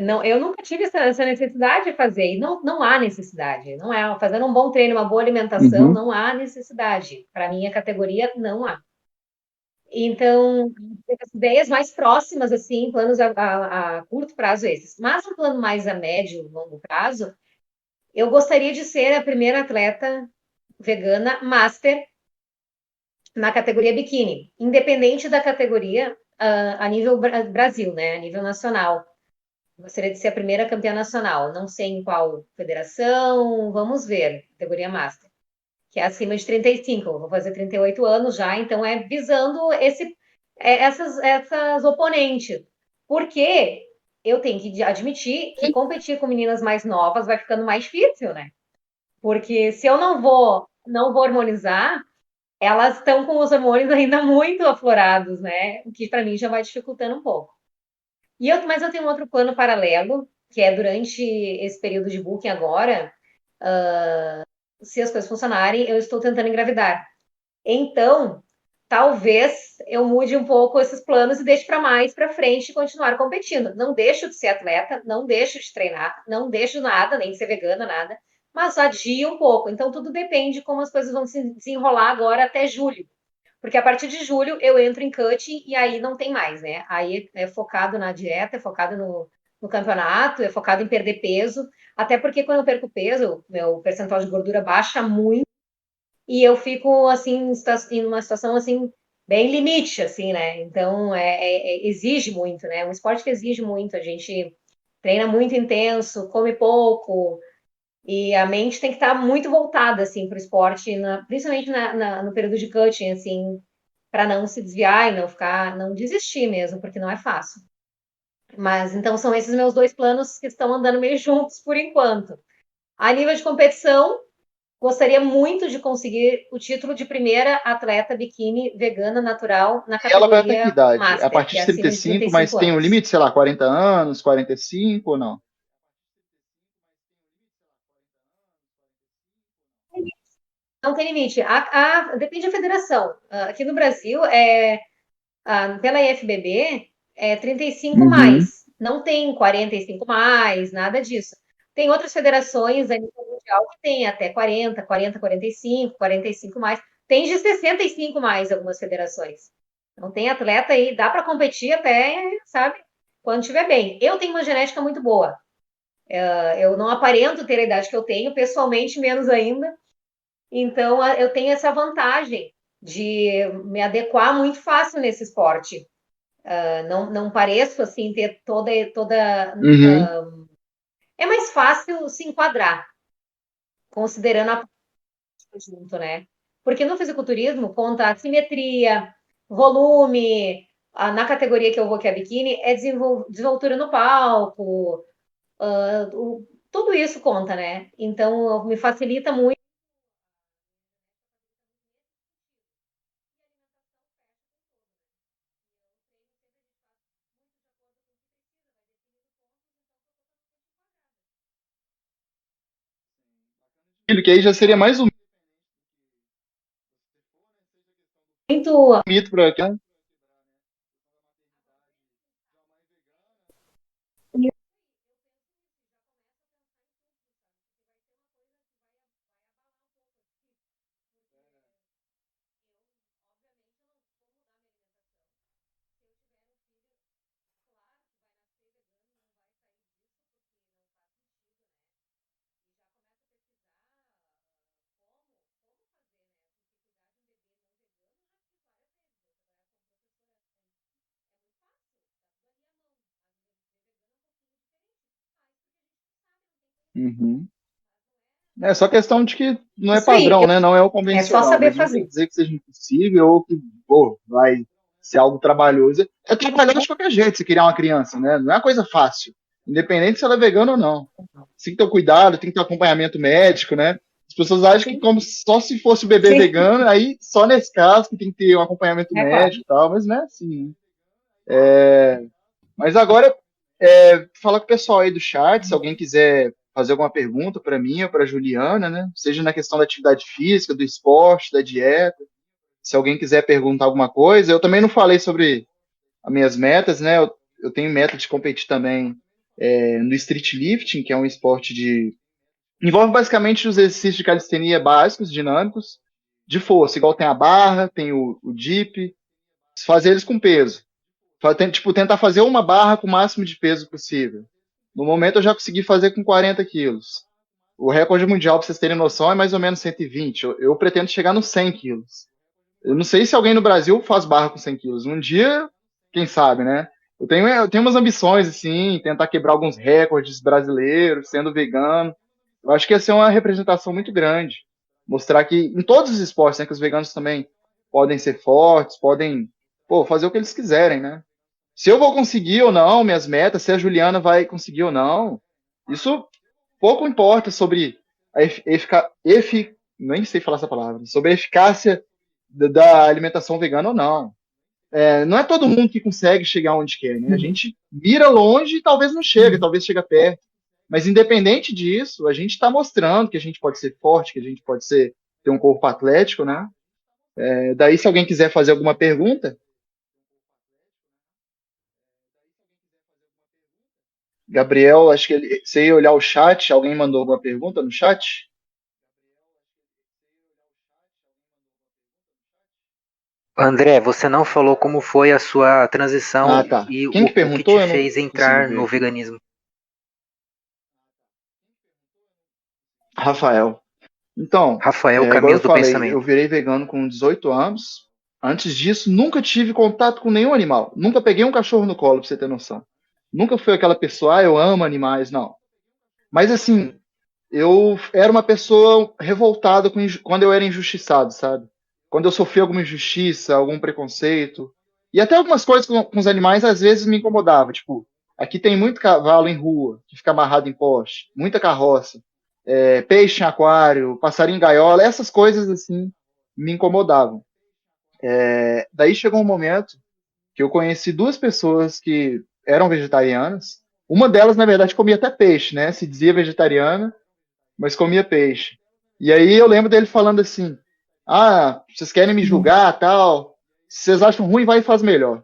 S2: Não, eu nunca tive essa necessidade de fazer, e não há necessidade, não é, fazendo um bom treino, uma boa alimentação,
S1: Uhum.
S2: não há necessidade, para minha categoria, não há. Então, as ideias mais próximas, assim, planos a curto prazo esses, mas um plano mais a médio, longo prazo, eu gostaria de ser a primeira atleta vegana master na categoria biquíni, independente da categoria, a nível Brasil, né, a nível nacional. Gostaria de ser a primeira campeã nacional. Não sei em qual federação, vamos ver. Categoria Master, que é acima de 35. Eu vou fazer 38 anos já, então é visando essas oponentes. Porque eu tenho que admitir que competir com meninas mais novas vai ficando mais difícil, né? Porque se eu não vou harmonizar, elas estão com os hormônios ainda muito aflorados, né? O que para mim já vai dificultando um pouco. Mas eu tenho um outro plano paralelo, que é durante esse período de booking agora, se as coisas funcionarem, eu estou tentando engravidar. Então, talvez eu mude um pouco esses planos e deixe para mais para frente e continuar competindo. Não deixo de ser atleta, não deixo de treinar, não deixo nada, nem de ser vegana, nada, mas adio um pouco. Então, tudo depende de como as coisas vão se desenrolar agora até julho. Porque a partir de julho eu entro em cutting e aí não tem mais, né? Aí é focado na dieta, é focado no campeonato, é focado em perder peso. Até porque quando eu perco peso, meu percentual de gordura baixa muito e eu fico assim em uma situação assim bem limite, assim, né? Então exige muito, né? É um esporte que exige muito. A gente treina muito intenso, come pouco, e a mente tem que estar muito voltada, assim, para o esporte, principalmente no período de coaching, assim, para não se desviar e não desistir mesmo, porque não é fácil. Mas então são esses meus dois planos que estão andando meio juntos por enquanto. A nível de competição, gostaria muito de conseguir o título de primeira atleta biquíni vegana natural na
S1: E ela vai até que
S2: categoria
S1: idade? A
S2: Master,
S1: partir
S2: que é
S1: de
S2: acima de
S1: 35,
S2: 35
S1: mas tem um
S2: anos.
S1: limite, sei lá, 40 anos, 45 ou não?
S2: Não tem limite. Depende da federação. Aqui no Brasil, pela IFBB, é 35
S1: Uhum.
S2: mais. Não tem 45 mais, nada disso. Tem outras federações a nível mundial que tem até 40, 40, 45, 45 mais. Tem de 65 mais algumas federações. Então tem atleta aí, dá para competir até, sabe, quando estiver bem. Eu tenho uma genética muito boa. Eu não aparento ter a idade que eu tenho, pessoalmente menos ainda. Então eu tenho essa vantagem de me adequar muito fácil nesse esporte. Não pareço assim ter toda.
S1: Uhum.
S2: É mais fácil se enquadrar, considerando a junto, né? Porque no fisiculturismo conta a simetria, volume, na categoria que eu vou, que é a biquíni, é desenvoltura no palco, tudo isso conta, né? Então me facilita muito.
S1: Filho, que aí já seria mais um
S2: Muito.
S1: mito para cá. Uhum. É só questão de que não é
S2: Isso aí,
S1: padrão, né? Não é o
S2: é só
S1: convencional,
S2: saber
S1: mas não quer
S2: fazer.
S1: dizer que seja impossível ou que, pô, vai ser algo trabalhoso. É trabalhoso de qualquer jeito se criar uma criança, né? Não é uma coisa fácil, independente se ela é vegana ou não. Tem que ter o cuidado, tem que ter o acompanhamento médico, né? As pessoas acham que como só se fosse o bebê
S2: Sim.
S1: vegano, aí só nesse caso que tem que ter um acompanhamento
S2: Claro.
S1: médico e tal, mas não é assim. Mas agora, fala com o pessoal aí do chat, se alguém quiser fazer alguma pergunta para mim ou para Juliana, né? Seja na questão da atividade física, do esporte, da dieta. Se alguém quiser perguntar alguma coisa, eu também não falei sobre as minhas metas, né? Eu tenho meta de competir também no street lifting, que é um esporte de envolve basicamente os exercícios de calistenia básicos, dinâmicos, de força, igual tem a barra, tem o dip, fazer eles com peso. Tipo, tentar fazer uma barra com o máximo de peso possível. No momento eu já consegui fazer com 40 quilos. O recorde mundial, para vocês terem noção, é mais ou menos 120. Eu pretendo chegar nos 100 quilos. Eu não sei se alguém no Brasil faz barra com 100 quilos. Um dia, quem sabe, né? Eu tenho umas ambições, assim, tentar quebrar alguns recordes brasileiros, sendo vegano. Eu acho que ia ser uma representação muito grande. Mostrar que, em todos os esportes, né, que os veganos também podem ser fortes, podem, pô, fazer o que eles quiserem, né? Se eu vou conseguir ou não minhas metas, se a Juliana vai conseguir ou não, isso pouco importa sobre a nem sei falar essa palavra, sobre a eficácia da alimentação vegana ou não. Não é todo mundo que consegue chegar onde quer, né? A gente mira longe e talvez não chega, talvez chega perto. Mas independente disso, a gente está mostrando que a gente pode ser forte, que a gente pode ter um corpo atlético, né? Daí, se alguém quiser fazer alguma pergunta, Gabriel, acho que você ia olhar o chat, alguém mandou alguma pergunta no chat?
S4: André, você não falou como foi a sua transição
S1: Ah, tá.
S4: e
S1: Quem que
S4: o que te
S1: perguntou? Eu não
S4: fez
S1: consigo
S4: entrar
S1: ver
S4: no
S1: aqui.
S4: veganismo.
S1: Rafael. Então,
S4: Rafael
S1: igual eu
S4: Caminhos do
S1: falei, eu
S4: Pensamento.
S1: virei vegano com 18 anos. Antes disso, nunca tive contato com nenhum animal. Nunca peguei um cachorro no colo, pra você ter noção. Nunca fui aquela pessoa, eu amo animais, não. Mas assim, eu era uma pessoa revoltada quando eu era injustiçado, sabe? Quando eu sofri alguma injustiça, algum preconceito. E até algumas coisas com os animais às vezes me incomodava. Tipo, aqui tem muito cavalo em rua, que fica amarrado em poste, muita carroça, peixe em aquário, passarinho em gaiola, essas coisas assim me incomodavam. Daí chegou um momento que eu conheci duas pessoas que eram vegetarianas. Uma delas, na verdade, comia até peixe, né? Se dizia vegetariana, mas comia peixe. E aí eu lembro dele falando assim: Ah, vocês querem me julgar, tal? Se vocês acham ruim, vai e faz melhor.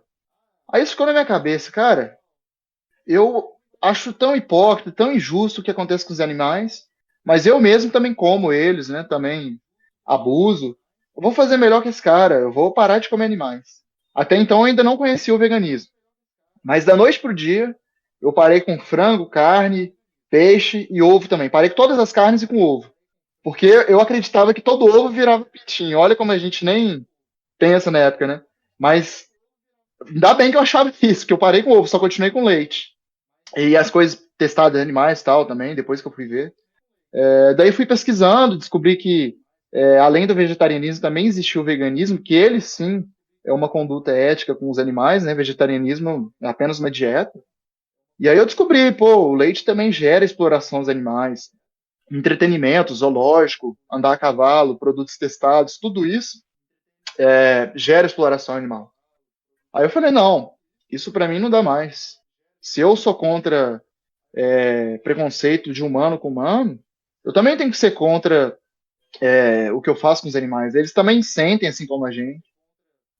S1: Aí isso ficou na minha cabeça, cara. Eu acho tão hipócrita, tão injusto o que acontece com os animais, mas eu mesmo também como eles, né? Também abuso. Eu vou fazer melhor que esse cara, eu vou parar de comer animais. Até então eu ainda não conhecia o veganismo. Mas da noite pro dia, eu parei com frango, carne, peixe e ovo também. Parei com todas as carnes e com ovo. Porque eu acreditava que todo ovo virava pintinho. Olha como a gente nem pensa na época, né? Mas ainda bem que eu achava isso, que eu parei com ovo, só continuei com leite. E as coisas testadas em animais e tal também, depois que eu fui ver. Daí fui pesquisando, descobri que além do vegetarianismo também existiu o veganismo, que ele sim é uma conduta ética com os animais, né? Vegetarianismo é apenas uma dieta. E aí eu descobri, pô, o leite também gera exploração dos animais, entretenimento, zoológico, andar a cavalo, produtos testados, tudo isso gera exploração animal. Aí eu falei, não, isso para mim não dá mais. Se eu sou contra preconceito de humano com humano, eu também tenho que ser contra o que eu faço com os animais. Eles também sentem assim como a gente.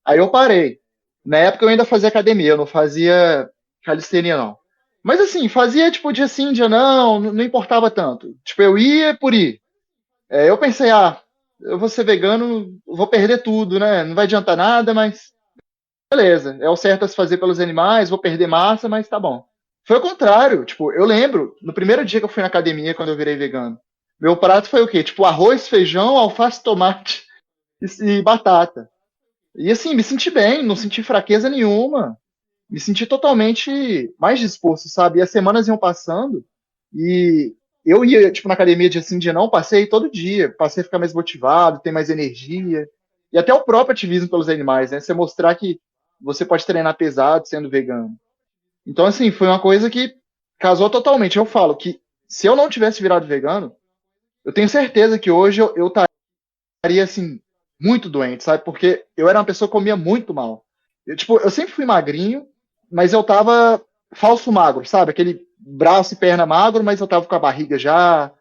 S1: Aí eu parei. Na época eu ainda fazia academia, eu não fazia calistenia, não. Mas assim, fazia tipo dia sim, dia não, não importava tanto. Tipo, eu ia por ir. Eu pensei, eu vou ser vegano, vou perder tudo, né? Não vai adiantar nada, mas beleza, é o certo a se fazer pelos animais, vou perder massa, mas tá bom. Foi o contrário, tipo, eu lembro, no primeiro dia que eu fui na academia, quando eu virei vegano, meu prato foi o quê? Tipo, arroz, feijão, alface, tomate e batata. E assim, me senti bem, não senti fraqueza nenhuma, me senti totalmente mais disposto, sabe? E as semanas iam passando e eu ia, tipo, na academia dia sim, dia não, passei todo dia, passei a ficar mais motivado, ter mais energia. E até o próprio ativismo pelos animais, né? Você mostrar que você pode treinar pesado sendo vegano. Então, assim, foi uma coisa que casou totalmente. Eu falo que se eu não tivesse virado vegano, eu tenho certeza que hoje eu estaria, assim, muito doente, sabe? Porque eu era uma pessoa que comia muito mal. Eu sempre fui magrinho, mas eu tava falso magro, sabe? Aquele braço e perna magro, mas eu tava com a barriga já.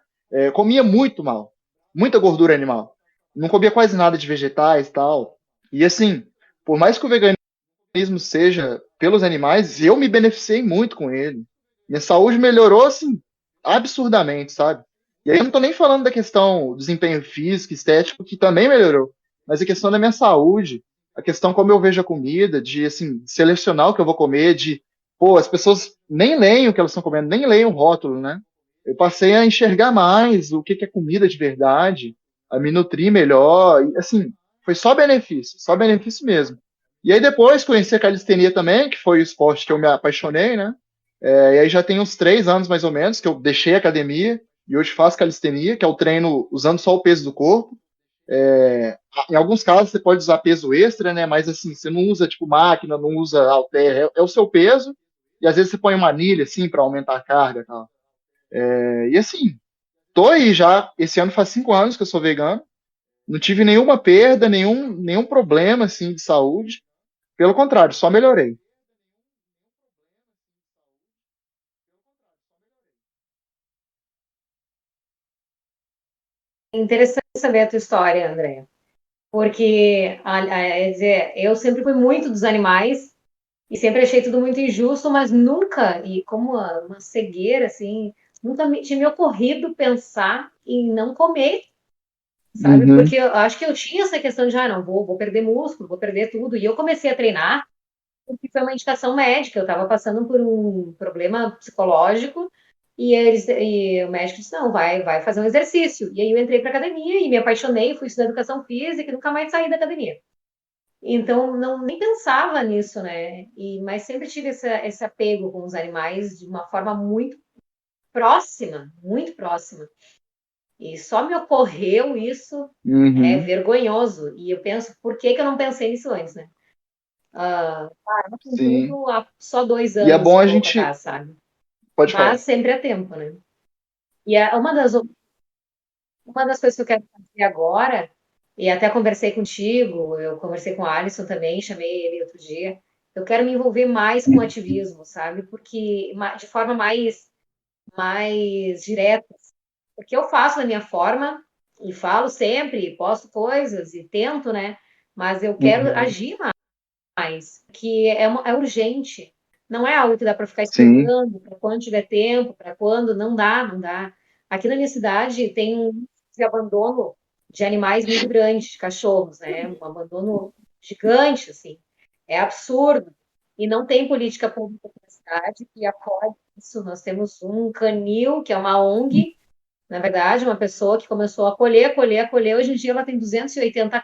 S1: Comia muito mal. Muita gordura animal. Não comia quase nada de vegetais e tal. E assim, por mais que o veganismo seja pelos animais, eu me beneficiei muito com ele. Minha saúde melhorou, assim, absurdamente, sabe? E aí eu não tô nem falando da questão do desempenho físico, estético, que também melhorou, mas a questão da minha saúde, a questão como eu vejo a comida, de, assim, selecionar o que eu vou comer, de, pô, as pessoas nem leem o que elas estão comendo, nem leem o rótulo, né? Eu passei a enxergar mais o que que é comida de verdade, a me nutrir melhor, e, assim, foi só benefício mesmo. E aí depois conheci a calistenia também, que foi o esporte que eu me apaixonei, né? E aí já tem uns 3 anos mais ou menos que eu deixei a academia e hoje faço calistenia, que é o treino usando só o peso do corpo. Em alguns casos você pode usar peso extra, né? Mas assim, você não usa tipo máquina, não usa halter, é o seu peso. E às vezes você põe uma anilha assim para aumentar a carga, tal. E assim, tô aí já. Esse ano faz 5 anos que eu sou vegano. Não tive nenhuma perda, nenhum problema assim de saúde. Pelo contrário, só melhorei.
S2: É interessante saber a tua história, André. Porque, quer dizer, eu sempre fui muito dos animais e sempre achei tudo muito injusto, mas nunca, e como uma cegueira, assim, nunca tinha me ocorrido pensar em não comer, sabe?
S1: Uhum,
S2: Porque eu acho que eu tinha essa questão de, não, vou perder músculo, vou perder tudo. E eu comecei a treinar porque foi uma indicação médica. Eu estava passando por um problema psicológico e o médico disse, não, vai fazer um exercício. E aí eu entrei para academia e me apaixonei, fui estudar educação física e nunca mais saí da academia. Então, não nem pensava nisso, né? Mas sempre tive esse apego com os animais de uma forma muito próxima, muito próxima. E só me ocorreu isso, é
S1: uhum,
S2: vergonhoso. E eu penso, por que que eu não pensei nisso antes, né? Com
S1: sim.
S2: tudo há só dois
S1: E é
S2: anos
S1: bom
S2: e
S1: a
S2: pouco
S1: gente.
S2: atrás, sabe?
S1: Pode
S2: Mas
S1: falar.
S2: sempre é tempo, né? E uma das coisas que eu quero fazer agora, e até conversei contigo, eu conversei com o Alisson também, chamei ele outro dia. Eu quero me envolver mais com ativismo, sabe? Porque de forma mais direta. Porque eu faço da minha forma e falo sempre, posto coisas e tento, né? Mas eu quero
S1: Uhum,
S2: agir mais, que é urgente. Não é algo que dá para ficar
S1: sim.
S2: esperando para quando tiver tempo, para quando, não dá, não dá. Aqui na minha cidade tem um de abandono de animais muito grande, de cachorros, né? Um abandono gigante, assim. É absurdo. E não tem política pública aqui na cidade que apoie isso. Nós temos um canil, que é uma ONG, na verdade, uma pessoa que começou a acolher, acolher, acolher. Hoje em dia ela tem 280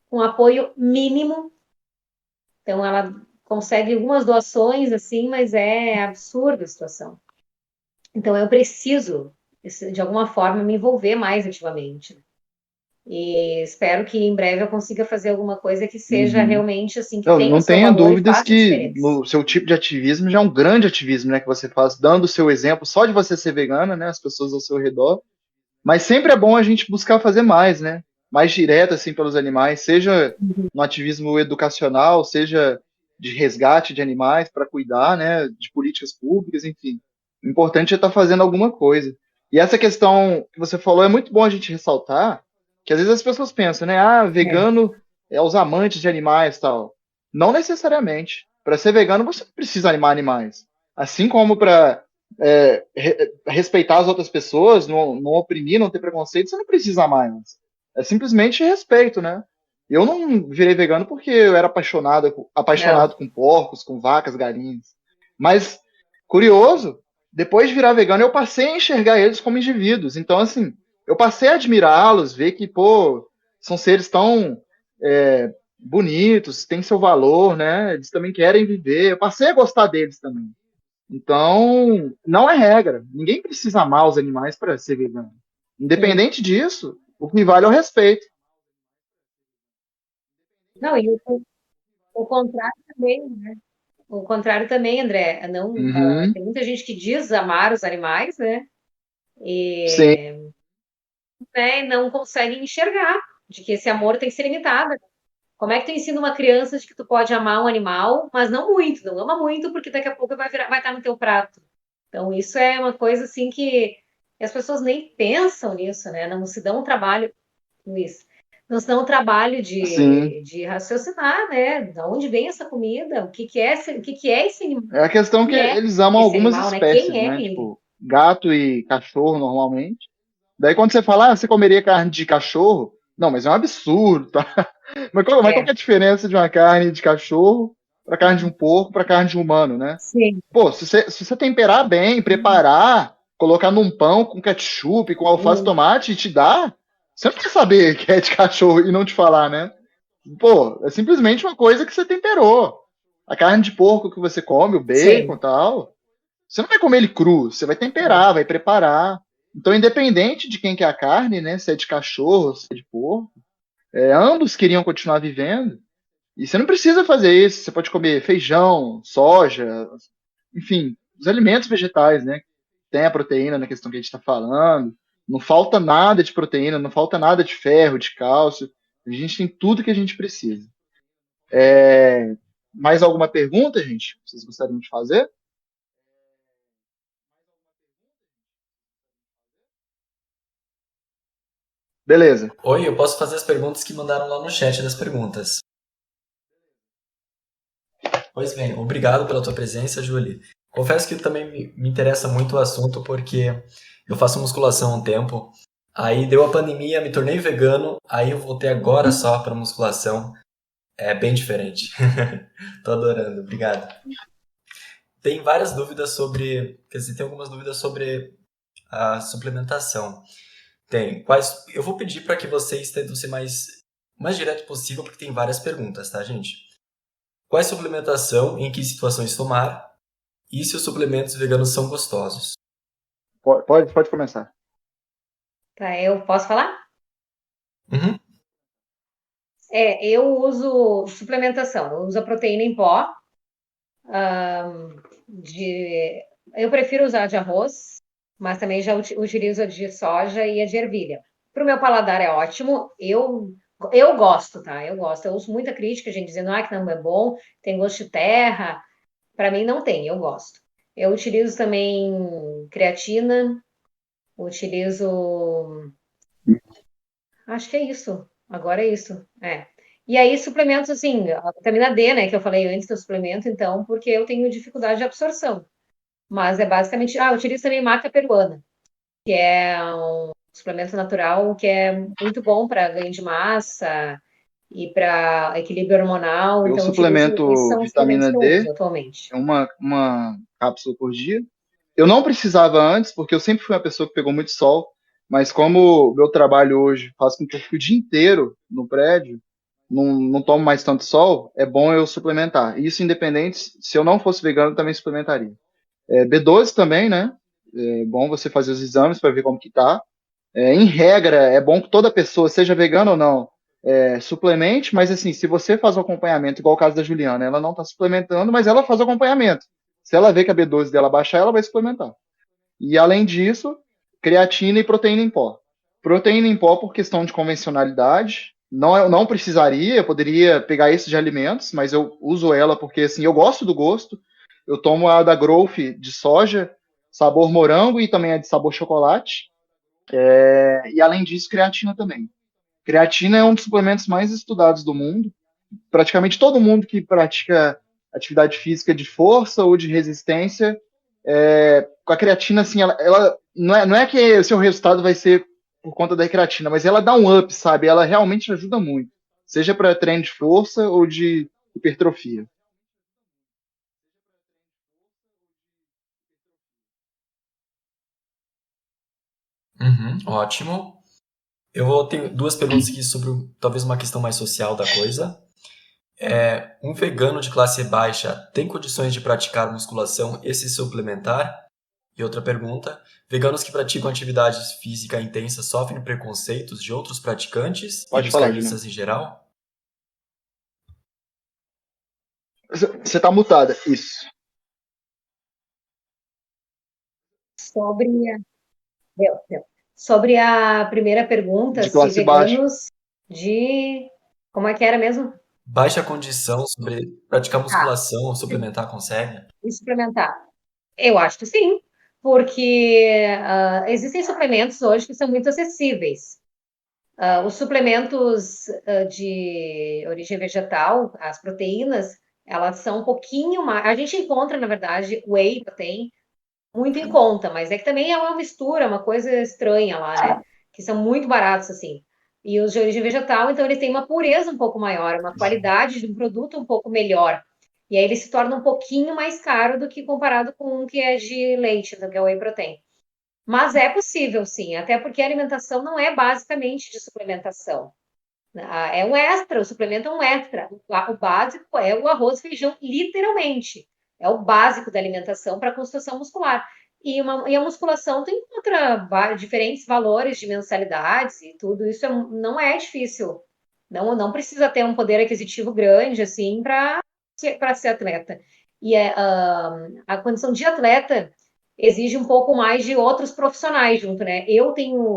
S2: com apoio mínimo. Então ela consegue algumas doações assim, mas é absurda a situação. Então eu preciso de alguma forma me envolver mais ativamente. E espero que em breve eu consiga fazer alguma coisa que seja
S1: Uhum.
S2: realmente assim, que
S1: Não,
S2: tenha o
S1: não
S2: seu
S1: tenha
S2: valor e
S1: dúvidas
S2: faça a
S1: que
S2: diferença.
S1: no seu tipo de ativismo já é um grande ativismo, né, que você faz, dando o seu exemplo só de você ser vegana, né, as pessoas ao seu redor. Mas sempre é bom a gente buscar fazer mais, né? Mais direto assim pelos animais, seja no ativismo educacional, seja de resgate de animais para cuidar, né, de políticas públicas, enfim. O importante é estar fazendo alguma coisa. E essa questão que você falou é muito bom a gente ressaltar, que às vezes as pessoas pensam, né,
S2: É,
S1: vegano é os amantes de animais, tal. Não necessariamente. Para ser vegano você não precisa animar animais. Assim como para respeitar as outras pessoas, não oprimir, não ter preconceito, você não precisa amar elas. É simplesmente respeito, né? Eu não virei vegano porque eu era
S2: não.
S1: apaixonado com porcos, com vacas, galinhas. Mas, curioso, depois de virar vegano, eu passei a enxergar eles como indivíduos. Então, assim, eu passei a admirá-los, ver que, pô, são seres tão bonitos, têm seu valor, né? Eles também querem viver. Eu passei a gostar deles também. Então, não é regra. Ninguém precisa amar os animais para ser vegano.
S2: Sim.
S1: Independente disso, o que vale é o respeito.
S2: Não, e o contrário também, né? O contrário também, André. Não,
S1: Uhum,
S2: tem muita gente que diz amar os animais, né?
S1: sim.
S2: né, não conseguem enxergar de que esse amor tem que ser limitado. Como é que tu ensina uma criança de que tu pode amar um animal, mas não muito, não ama muito, porque daqui a pouco vai estar no teu prato. Então, isso é uma coisa assim que as pessoas nem pensam nisso, né? Não se dão um trabalho com isso. Não se dão um trabalho
S1: Sim.
S2: de raciocinar, né? De onde vem essa comida? O que que é esse animal?
S1: É a questão que
S2: Quem é
S1: eles amam
S2: esse
S1: algumas
S2: animal, né? Quem
S1: espécies,
S2: é
S1: né?
S2: ele?
S1: Tipo, gato e cachorro normalmente. Daí quando você fala, você comeria carne de cachorro? Não, mas é um absurdo, tá? Mas qual que é
S2: É,
S1: a diferença de uma carne de cachorro para carne de um porco para carne de um humano, né?
S2: sim.
S1: Pô, se você temperar bem, preparar, colocar num pão com ketchup, com alface e
S2: Hum,
S1: tomate e te dar, você não quer saber que é de cachorro e não te falar, né? Pô, é simplesmente uma coisa que você temperou. A carne de porco que você come, o bacon e
S2: sim.
S1: tal, você não vai comer ele cru, você vai temperar, vai preparar. Então, independente de quem que é a carne, né? Se é de cachorro, se é de porco, ambos queriam continuar vivendo. E você não precisa fazer isso. Você pode comer feijão, soja, enfim, os alimentos vegetais, né? Tem a proteína na questão que a gente está falando. Não falta nada de proteína, não falta nada de ferro, de cálcio. A gente tem tudo que a gente precisa. Mais alguma pergunta, gente? Vocês gostariam de fazer? Beleza.
S3: Oi, eu posso fazer as perguntas que mandaram lá no chat das perguntas. Pois bem, obrigado pela tua presença, Julie. Confesso que também me interessa muito o assunto porque eu faço musculação há um tempo. Aí deu a pandemia, me tornei vegano, aí eu voltei agora só para musculação. É bem diferente. Tô adorando, obrigado. Tem várias dúvidas sobre, quer dizer, tem algumas dúvidas sobre a suplementação. Tem. Quais? Eu vou pedir para que vocês tentem ser mais direto possível, porque tem várias perguntas, tá, gente? Qual suplementação, em que situações tomar e se os suplementos veganos são gostosos?
S1: Pode começar.
S2: Tá, eu posso falar?
S3: Uhum.
S2: Eu uso suplementação, eu uso a proteína em pó, de, eu prefiro usar de arroz, mas também já utilizo a de soja e a de ervilha. Para o meu paladar é ótimo, eu gosto, tá? Eu gosto. Eu ouço muita crítica, gente dizendo que não é bom, tem gosto de terra. Para mim não tem, eu gosto. Eu utilizo também creatina, utilizo. Acho que é isso. Agora é isso. É. E aí, suplementos assim, a vitamina D, né, que eu falei antes do suplemento, então, porque eu tenho dificuldade de absorção. Mas é basicamente. Ah, eu utilizo também maca peruana, que é um suplemento natural que é muito bom para ganho de massa e para equilíbrio hormonal.
S1: Eu
S2: Então, eu utilizo. Esses
S1: suplemento
S2: são os suplementos
S1: vitamina
S2: que eu
S1: D,
S2: uso atualmente.
S1: é uma cápsula por dia. Eu não precisava antes, porque eu sempre fui uma pessoa que pegou muito sol, mas como o meu trabalho hoje faz com que eu fique o dia inteiro no prédio, não tomo mais tanto sol, é bom eu suplementar. Isso independente, se eu não fosse vegano, eu também suplementaria. B12 também, né? É bom você fazer os exames para ver como que tá. Em regra, é bom que toda pessoa, seja vegana ou não, suplemente, mas assim, se você faz o acompanhamento, igual o caso da Juliana, ela não está suplementando, mas ela faz o acompanhamento. Se ela vê que a B12 dela baixar, ela vai suplementar. E além disso, creatina e proteína em pó. Proteína em pó por questão de convencionalidade. Não, eu não precisaria, eu poderia pegar isso de alimentos, mas eu uso ela porque assim, eu gosto do gosto. Eu tomo a da Growth de soja, sabor morango e também a de sabor chocolate. E além disso, creatina também. Creatina é um dos suplementos mais estudados do mundo. Praticamente todo mundo que pratica atividade física de força ou de resistência, com a creatina, assim, ela não é que o seu resultado vai ser por conta da creatina, mas ela dá um up, sabe? Ela realmente ajuda muito, seja para treino de força ou de hipertrofia.
S3: Uhum, ótimo. Eu vou ter duas perguntas aqui sobre talvez uma questão mais social da coisa. Um vegano de classe baixa tem condições de praticar musculação e se suplementar? E outra pergunta: veganos que praticam atividade física intensa sofrem preconceitos de outros praticantes e
S1: Pode
S3: dos
S1: falar, Juliana.
S3: carnistas em geral?
S1: Você está mutada, isso.
S2: Sobre. Deu, deu. Sobre a primeira pergunta,
S1: De
S2: se
S1: classe baixa.
S2: veganos de... Como é que era mesmo?
S3: Baixa condição sobre praticar
S2: Ah,
S3: musculação ou suplementar consegue?
S2: e suplementar. Eu acho que sim, porque existem suplementos hoje que são muito acessíveis. Os suplementos de origem vegetal, as proteínas, elas são um pouquinho mais. A gente encontra, na verdade, whey protein muito em conta, mas é que também é uma mistura, uma coisa estranha lá, né? Que são muito baratos, assim. E os de origem vegetal, então, eles têm uma pureza um pouco maior, uma qualidade de um produto um pouco melhor. E aí ele se torna um pouquinho mais caro do que comparado com um que é de leite, do que é o whey protein. Mas é possível, sim, até porque a alimentação não é basicamente de suplementação. É um extra, o suplemento é um extra. O básico é o arroz e feijão, literalmente. É o básico da alimentação para a construção muscular. E a musculação tem diferentes valores de mensalidades e tudo isso não é difícil. Não precisa ter um poder aquisitivo grande assim para ser atleta. E a condição de atleta exige um pouco mais de outros profissionais junto, né? Eu tenho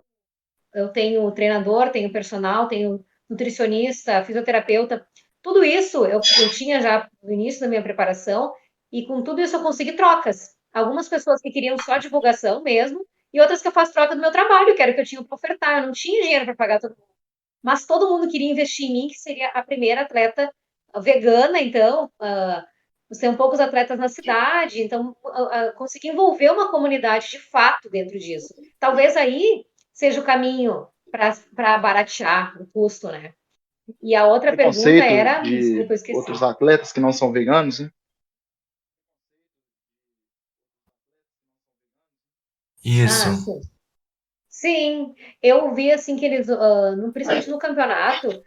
S2: treinador, tenho personal, tenho nutricionista, fisioterapeuta. Tudo isso eu tinha já no início da minha preparação, e com tudo isso eu consegui trocas. Algumas pessoas que queriam só divulgação mesmo, e outras que eu faço troca do meu trabalho, que era o que eu tinha para ofertar. Eu não tinha dinheiro para pagar todo mundo. Mas todo mundo queria investir em mim, que seria a primeira atleta vegana, então. São poucos atletas na cidade, então consegui envolver uma comunidade de fato dentro disso. Talvez aí seja o caminho para baratear o custo, né? E a outra pergunta
S1: Preconceito
S2: era,
S1: de
S2: desculpa, eu esqueci.
S1: outros atletas que não são veganos, né?
S3: Isso.
S2: Ah, sim. Sim, eu vi assim que eles, principalmente no campeonato,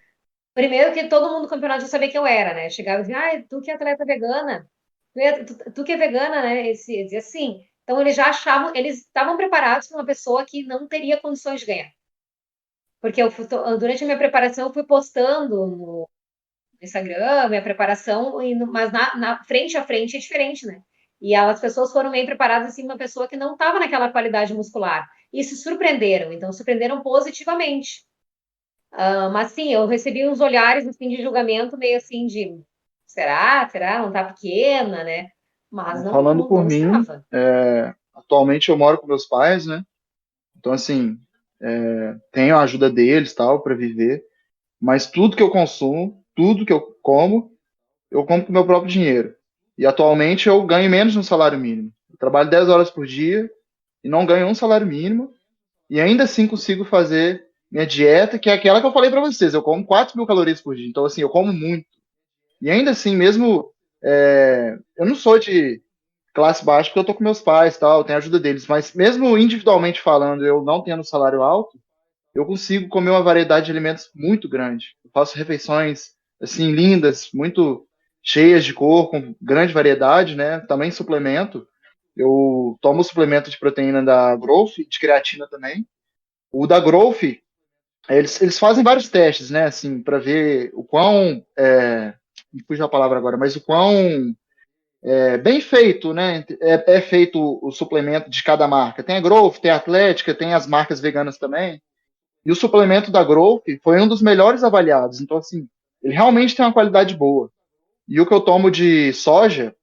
S2: primeiro que todo mundo no campeonato já sabia que eu era, né? Chegava e dizia, tu que é atleta vegana, tu que é vegana, né? Eu dizia sim. Então eles já achavam, eles estavam preparados para uma pessoa que não teria condições de ganhar. Porque durante a minha preparação eu fui postando no Instagram, minha preparação, mas na frente a frente é diferente, né? E as pessoas foram bem preparadas, assim, uma pessoa que não estava naquela qualidade muscular. E se surpreenderam, então surpreenderam positivamente. Mas sim, eu recebi uns olhares assim, de julgamento, meio assim de será? Será? Não tá pequena, né? Mas não,
S1: Falando
S2: não,
S1: por
S2: não
S1: mim,
S2: estava.
S1: atualmente eu moro com meus pais, né? Então, assim, tenho a ajuda deles, tal, para viver. Mas tudo que eu consumo, tudo que eu como com meu próprio dinheiro. E atualmente eu ganho menos de um salário mínimo. Eu trabalho 10 horas por dia e não ganho um salário mínimo. E ainda assim consigo fazer minha dieta, que é aquela que eu falei para vocês. Eu como 4.000 calorias por dia. Então, assim, eu como muito. E ainda assim, mesmo. Eu não sou de classe baixa porque eu tô com meus pais, tal, tenho a ajuda deles. Mas mesmo individualmente falando, eu não tendo salário alto, eu consigo comer uma variedade de alimentos muito grande. Eu faço refeições assim lindas, muito cheias de cor, com grande variedade, né? Também suplemento. Eu tomo suplemento de proteína da Growth, de creatina também. O da Growth, eles fazem vários testes, né? Assim, para ver o quão, me fugiu a palavra agora, mas o quão bem feito, né? É feito o suplemento de cada marca. Tem a Growth, tem a Atlética, tem as marcas veganas também. E o suplemento da Growth foi um dos melhores avaliados. Então, assim, ele realmente tem uma qualidade boa. E o que eu tomo de soja,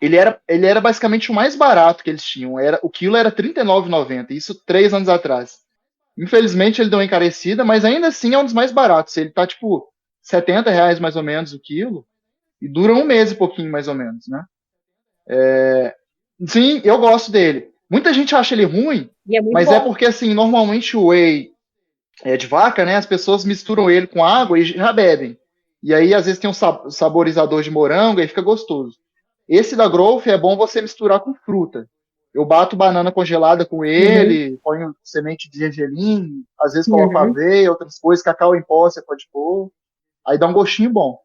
S1: ele era basicamente o mais barato que eles tinham. O quilo era R$ 39,90, isso 3 anos atrás. Infelizmente, ele deu uma encarecida, mas ainda assim é um dos mais baratos. Ele tá, tipo, R$ 70 mais ou menos o quilo. E dura um mês e pouquinho, mais ou menos, né? Sim, eu gosto dele. Muita gente acha ele ruim,
S2: E é muito
S1: mas é
S2: bom.
S1: porque, assim, normalmente o whey de vaca, né? As pessoas misturam ele com água e já bebem. E aí, às vezes, tem um saborizador de morango e fica gostoso. Esse da Growth é bom você misturar com fruta. Eu bato banana congelada com
S2: Uhum,
S1: ele, ponho semente de gergelim, às vezes coloco
S2: uhum,
S1: aveia, outras coisas, cacau em pó você pode pôr. Aí dá um gostinho bom.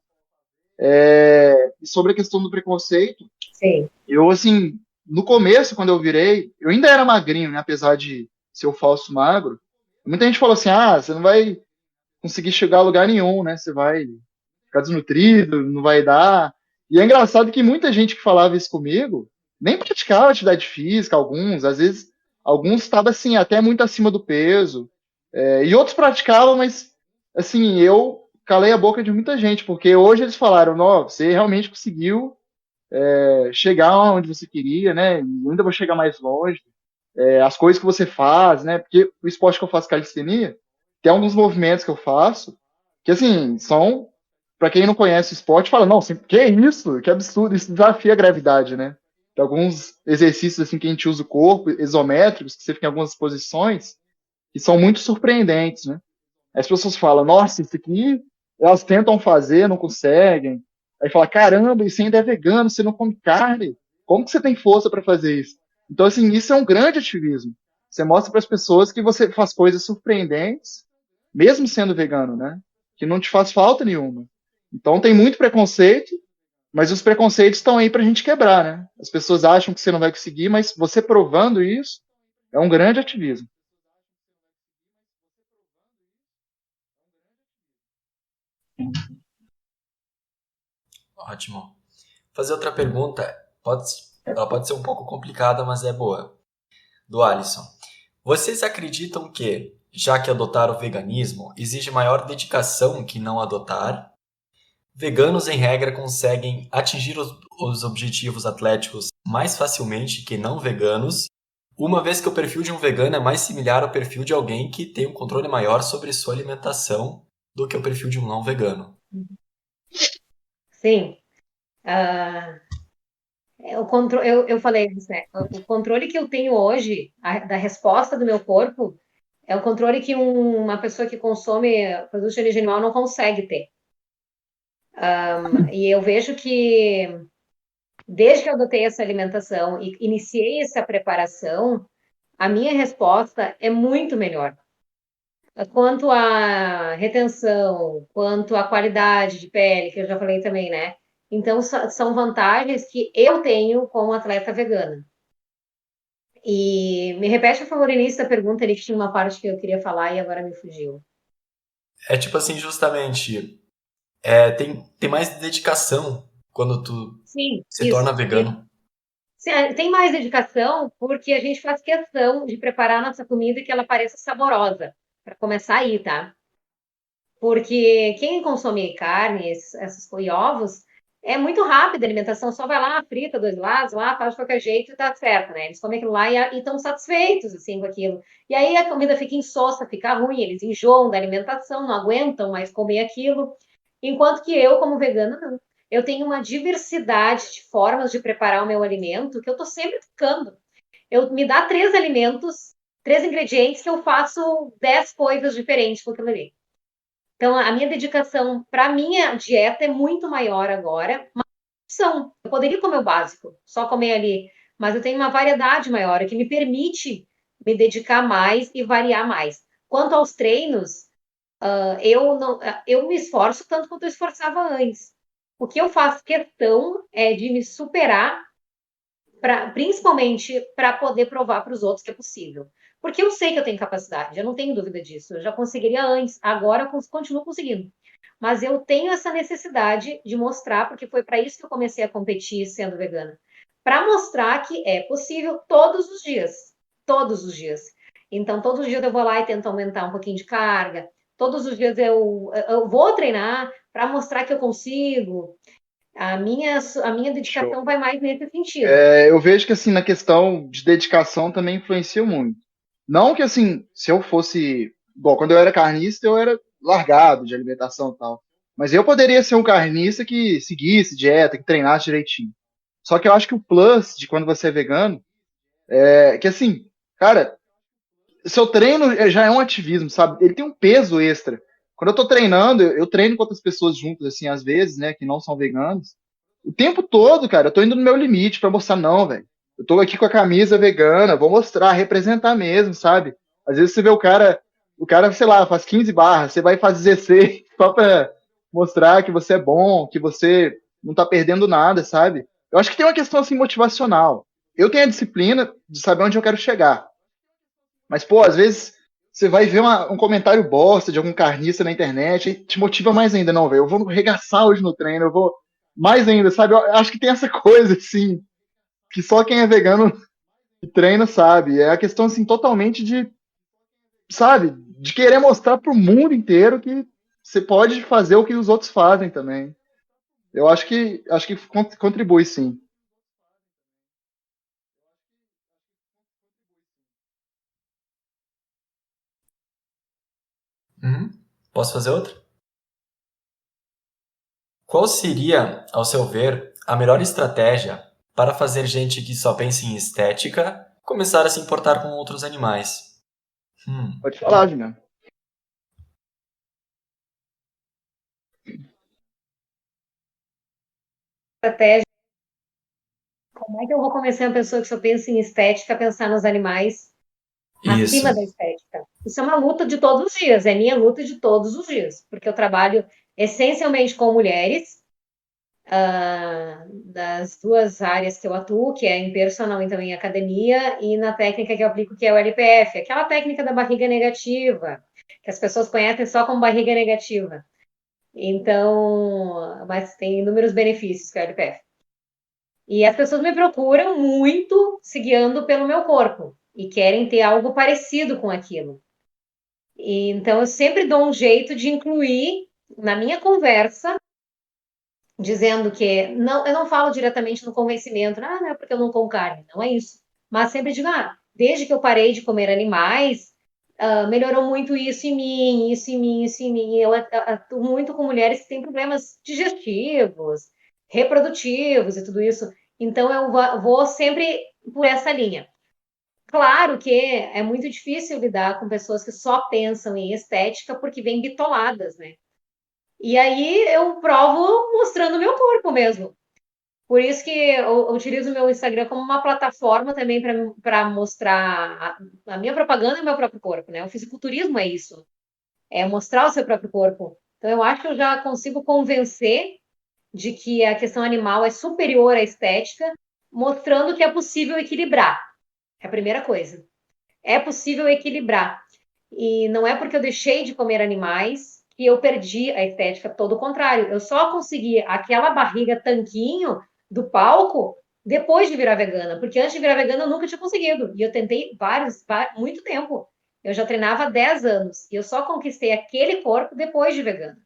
S1: E sobre a questão do preconceito,
S2: sim.
S1: eu, assim, no começo, quando eu virei, eu ainda era magrinho, né? Apesar de ser o falso magro. Muita gente falou assim: você não vai conseguir chegar a lugar nenhum, né? Você vai ficar desnutrido, não vai dar. E é engraçado que muita gente que falava isso comigo nem praticava atividade física, alguns, às vezes alguns estavam, assim, até muito acima do peso, e outros praticavam, mas, assim, eu calei a boca de muita gente, porque hoje eles falaram, não, você realmente conseguiu chegar onde você queria, né? E ainda vou chegar mais longe. As coisas que você faz, né? Porque o esporte que eu faço calistenia, tem alguns movimentos que eu faço que, assim, são, para quem não conhece o esporte, fala, não, assim, que isso? Que absurdo, isso desafia a gravidade, né? Tem alguns exercícios, assim, que a gente usa o corpo, isométricos, que você fica em algumas posições, que são muito surpreendentes, né? As pessoas falam, nossa, isso aqui elas tentam fazer, não conseguem. Aí fala, caramba, isso ainda é vegano, você não come carne. Como que você tem força para fazer isso? Então, assim, isso é um grande ativismo. Você mostra para as pessoas que você faz coisas surpreendentes, mesmo sendo vegano, né? Que não te faz falta nenhuma. Então, tem muito preconceito, mas os preconceitos estão aí para a gente quebrar, né? As pessoas acham que você não vai conseguir, mas você provando isso é um grande ativismo.
S3: Ótimo. Fazer outra pergunta, ela pode ser um pouco complicada, mas é boa. Do Alisson. Vocês acreditam que, já que adotar o veganismo exige maior dedicação que não adotar, veganos em regra conseguem atingir os objetivos atléticos mais facilmente que não veganos, uma vez que o perfil de um vegano é mais similar ao perfil de alguém que tem um controle maior sobre sua alimentação do que o perfil de um não vegano?
S2: Sim. Ah, eu falei isso, né? O controle que eu tenho hoje da resposta do meu corpo é o controle que uma pessoa que consome produto de origem animal não consegue ter. E eu vejo que desde que eu adotei essa alimentação e iniciei essa preparação, a minha resposta é muito melhor. Quanto à retenção, quanto à qualidade de pele, que eu já falei também, né? Então, são vantagens que eu tenho como atleta vegana. E me repete, por favor, o início da pergunta, ele tinha uma parte que eu queria falar e agora me fugiu.
S3: É tipo assim, justamente, tem mais dedicação quando tu
S2: Sim,
S3: se
S2: isso.
S3: torna vegano.
S2: Tem mais dedicação porque a gente faz questão de preparar a nossa comida e que ela pareça saborosa, para começar aí, tá? Porque quem consome carne, e ovos, é muito rápido a alimentação, só vai lá, frita dois lados, lá, faz de qualquer jeito e tá certo, né? Eles comem aquilo lá e estão satisfeitos, assim, com aquilo. E aí a comida fica insossa, fica ruim, eles enjoam da alimentação, não aguentam mais comer aquilo. Enquanto que eu, como vegana, não. Eu tenho uma diversidade de formas de preparar o meu alimento que eu tô sempre ficando. Eu me dá 3 alimentos, 3 ingredientes que eu faço 10 coisas diferentes com aquilo ali. Então, a minha dedicação para a minha dieta é muito maior agora, mas eu poderia comer o básico, só comer ali, mas eu tenho uma variedade maior que me permite me dedicar mais e variar mais. Quanto aos treinos, eu me esforço tanto quanto eu esforçava antes. O que eu faço questão é de me superar principalmente para poder provar para os outros que é possível. Porque eu sei que eu tenho capacidade, eu não tenho dúvida disso. Eu já conseguiria antes, agora eu continuo conseguindo. Mas eu tenho essa necessidade de mostrar, porque foi para isso que eu comecei a competir sendo vegana. Para mostrar que é possível todos os dias. Todos os dias. Então, todos os dias eu vou lá e tento aumentar um pouquinho de carga. Todos os dias eu vou treinar para mostrar que eu consigo. A minha dedicação
S1: Show.
S2: vai mais nesse sentido.
S1: Eu vejo que, assim, na questão de dedicação também influencia muito. Não que, assim, se eu fosse. Bom, quando eu era carnista, eu era largado de alimentação e tal. Mas eu poderia ser um carnista que seguisse dieta, que treinasse direitinho. Só que eu acho que o plus de quando você é vegano é que, assim, cara, seu treino já é um ativismo, sabe? Ele tem um peso extra. Quando eu tô treinando, eu treino com outras pessoas juntas, assim, às vezes, né, que não são veganos. O tempo todo, cara, eu tô indo no meu limite pra mostrar, não, velho. Eu tô aqui com a camisa vegana, vou mostrar, representar mesmo, sabe? Às vezes você vê o cara, sei lá, faz 15 barras, você vai fazer 16 só pra mostrar que você é bom, que você não tá perdendo nada, sabe? Eu acho que tem uma questão, assim, motivacional. Eu tenho a disciplina de saber onde eu quero chegar. Mas, pô, às vezes você vai ver um comentário bosta de algum carniça na internet e te motiva mais ainda. Não, velho, eu vou regaçar hoje no treino, eu vou mais ainda, sabe? Eu acho que tem essa coisa, assim, que só quem é vegano treina sabe. É a questão, assim, totalmente de, sabe, de querer mostrar pro mundo inteiro que você pode fazer o que os outros fazem também. Eu acho que contribui, sim.
S3: Uhum. Posso fazer outra? Qual seria, ao seu ver, a melhor estratégia para fazer gente que só pensa em estética começar a se importar com outros animais?
S1: Pode falar, Juliano.
S2: Estratégia. Como é que eu vou convencer uma pessoa que só pensa em estética a pensar nos animais
S3: Isso.
S2: acima da estética? Isso é uma luta de todos os dias, é minha luta de todos os dias, porque eu trabalho essencialmente com mulheres, das duas áreas que eu atuo, que é em personal e também em academia, e na técnica que eu aplico, que é o LPF, aquela técnica da barriga negativa, que as pessoas conhecem só como barriga negativa. Então, mas tem inúmeros benefícios que é o LPF. E as pessoas me procuram muito se guiando pelo meu corpo e querem ter algo parecido com aquilo. E, então, eu sempre dou um jeito de incluir na minha conversa, dizendo que não, eu não falo diretamente no convencimento, não é porque eu não como carne, não é isso. Mas sempre digo, desde que eu parei de comer animais, melhorou muito isso em mim, isso em mim, isso em mim. Eu atuo muito com mulheres que têm problemas digestivos, reprodutivos e tudo isso. Então, eu vou sempre por essa linha. Claro que é muito difícil lidar com pessoas que só pensam em estética porque vêm bitoladas, né? E aí eu provo mostrando o meu corpo mesmo. Por isso que eu utilizo o meu Instagram como uma plataforma também para mostrar a minha propaganda e o meu próprio corpo, né? O fisiculturismo é isso, é mostrar o seu próprio corpo. Então eu acho que eu já consigo convencer de que a questão animal é superior à estética, mostrando que é possível equilibrar. É a primeira coisa. É possível equilibrar. E não é porque eu deixei de comer animais que eu perdi a estética, todo o contrário. Eu só consegui aquela barriga tanquinho do palco depois de virar vegana, porque antes de virar vegana eu nunca tinha conseguido. E eu tentei muito tempo. Eu já treinava há 10 anos e eu só conquistei aquele corpo depois de vegana.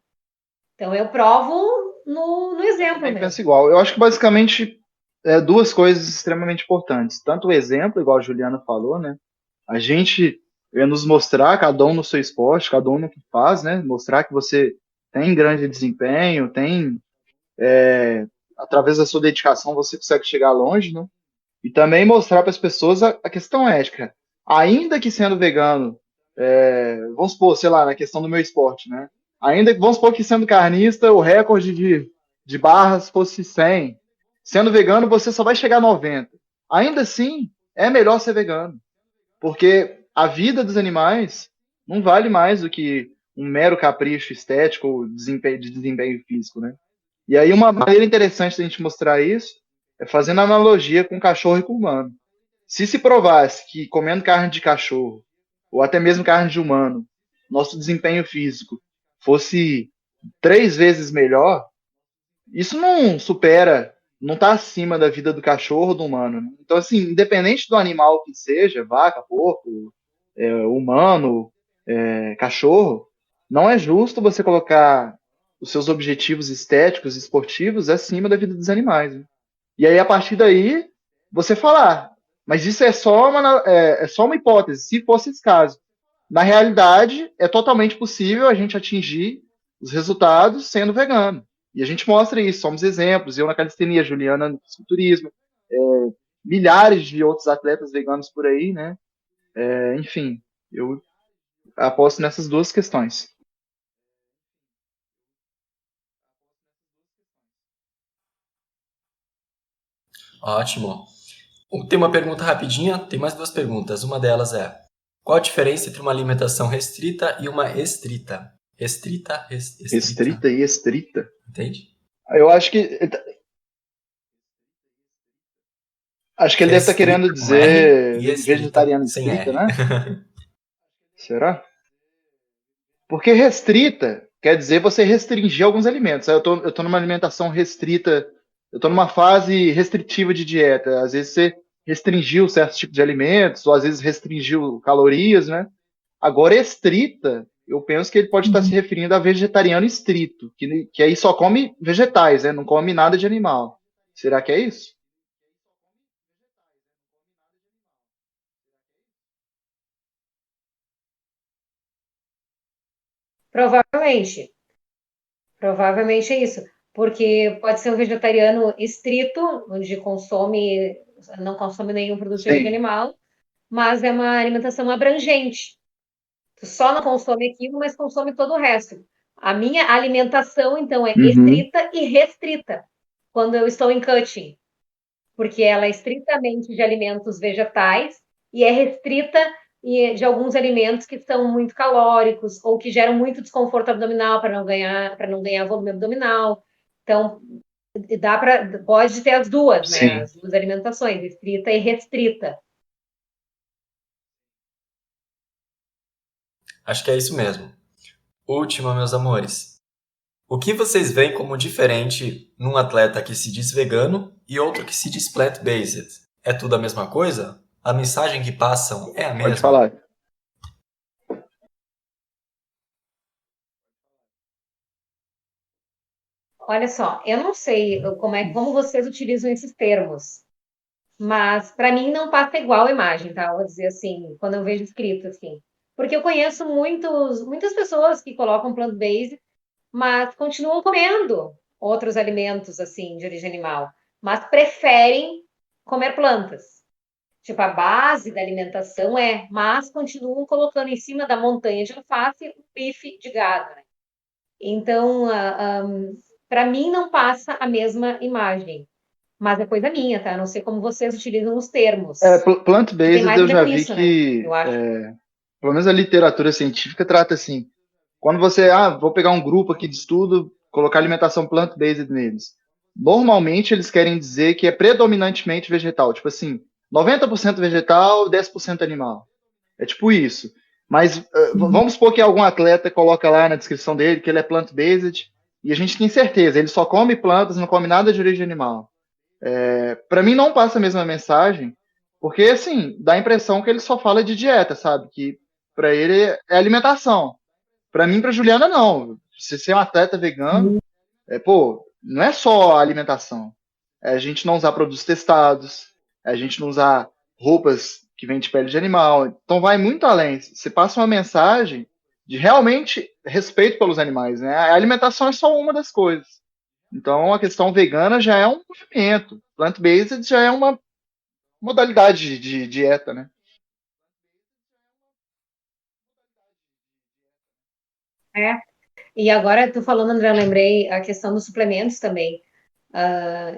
S2: Então eu provo no
S1: Eu
S2: exemplo
S1: também penso
S2: mesmo.
S1: igual. Eu acho que basicamente duas coisas extremamente importantes. Tanto o exemplo, igual a Juliana falou, né? A gente nos mostrar, cada um no seu esporte, cada um no que faz, né? Mostrar que você tem grande desempenho, através da sua dedicação, você consegue chegar longe, né? E também mostrar para as pessoas a questão ética. Ainda que sendo vegano, vamos supor, sei lá, na questão do meu esporte, né? Ainda que, vamos supor que sendo carnista, o recorde de barras fosse 100. Sendo vegano, você só vai chegar a 90. Ainda assim, é melhor ser vegano. Porque a vida dos animais não vale mais do que um mero capricho estético ou desempenho físico, né? E aí uma maneira interessante da gente mostrar isso é fazendo analogia com cachorro e com humano. Se provasse que comendo carne de cachorro, ou até mesmo carne de humano, nosso desempenho físico fosse 3 vezes melhor, isso não supera, não está acima da vida do cachorro ou do humano, né? Então, assim, independente do animal que seja, vaca, porco, humano, cachorro, não é justo você colocar os seus objetivos estéticos e esportivos acima da vida dos animais, né? E aí, a partir daí, você falar, mas isso é só uma hipótese, se fosse esse caso. Na realidade, é totalmente possível a gente atingir os resultados sendo vegano. E a gente mostra isso, somos exemplos. Eu na calistenia, Juliana no fisiculturismo, é, milhares de outros atletas veganos por aí, né? Enfim, eu aposto nessas duas questões.
S3: Ótimo. Tem uma pergunta rapidinha, tem mais duas perguntas. Uma delas é: qual a diferença entre uma alimentação restrita e uma estrita? Estrita, estrita,
S1: Restrita e estrita.
S3: entende?
S1: Eu acho que ele deve estar querendo
S3: Restrita com R
S1: dizer
S3: e estrita
S1: vegetariano
S3: sem
S1: estrita,
S3: R.
S1: né? Será? Porque restrita quer dizer você restringir alguns alimentos. Eu tô numa alimentação restrita, eu tô numa fase restritiva de dieta. Às vezes você restringiu certos tipos de alimentos, ou às vezes restringiu calorias, né? Agora, estrita, eu penso que ele pode estar se referindo a vegetariano estrito, que aí só come vegetais, né? Não come nada de animal. Será que é isso?
S2: Provavelmente. Provavelmente é isso. Porque pode ser um vegetariano estrito, onde não consome nenhum produto de origem
S1: Sim.
S2: animal, mas é uma alimentação abrangente. Tu só não consome aquilo, mas consome todo o resto. A minha alimentação, então, é
S1: Uhum.
S2: estrita e restrita quando eu estou em cutting, porque ela é estritamente de alimentos vegetais e é restrita de alguns alimentos que são muito calóricos ou que geram muito desconforto abdominal para não ganhar volume abdominal. Então, pode ter as duas, né?
S1: Sim.
S2: As duas alimentações, estrita e restrita.
S3: Acho que é isso mesmo. Última, meus amores. O que vocês veem como diferente num atleta que se diz vegano e outro que se diz plant-based? É tudo a mesma coisa? A mensagem que passam é a
S1: Pode
S3: mesma?
S1: falar.
S2: Olha só, eu não sei como vocês utilizam esses termos, mas para mim não passa igual a imagem, tá? Vou dizer assim, quando eu vejo escrito assim. Porque eu conheço muitas pessoas que colocam plant-based, mas continuam comendo outros alimentos assim de origem animal, mas preferem comer plantas. Tipo, a base da alimentação mas continuam colocando em cima da montanha de alface o bife de gado, né? Então, para mim não passa a mesma imagem, mas é coisa minha, tá? Não sei como vocês utilizam os termos, que tem
S1: Plant-based
S2: mais a
S1: eu
S2: ver
S1: já
S2: com
S1: vi
S2: isso, né?
S1: que,
S2: Eu acho.
S1: pelo menos a literatura científica trata assim. Quando você, vou pegar um grupo aqui de estudo, colocar alimentação plant-based neles. Normalmente eles querem dizer que é predominantemente vegetal, tipo assim, 90% vegetal, 10% animal. É tipo isso. Mas vamos supor que algum atleta coloca lá na descrição dele que ele é plant-based e a gente tem certeza, ele só come plantas, não come nada de origem animal. Para mim não passa a mesma mensagem, porque assim, dá a impressão que ele só fala de dieta, sabe? Que para ele é alimentação. Para mim, para Juliana, não. Se você é um atleta vegano, pô, não é só a alimentação. É a gente não usar produtos testados, é a gente não usar roupas que vêm de pele de animal. Então vai muito além. Você passa uma mensagem de realmente respeito pelos animais, né? A alimentação é só uma das coisas. Então a questão vegana já é um movimento. Plant-based já é uma modalidade de dieta, né?
S2: É. E agora, tu falando, André, eu lembrei a questão dos suplementos também.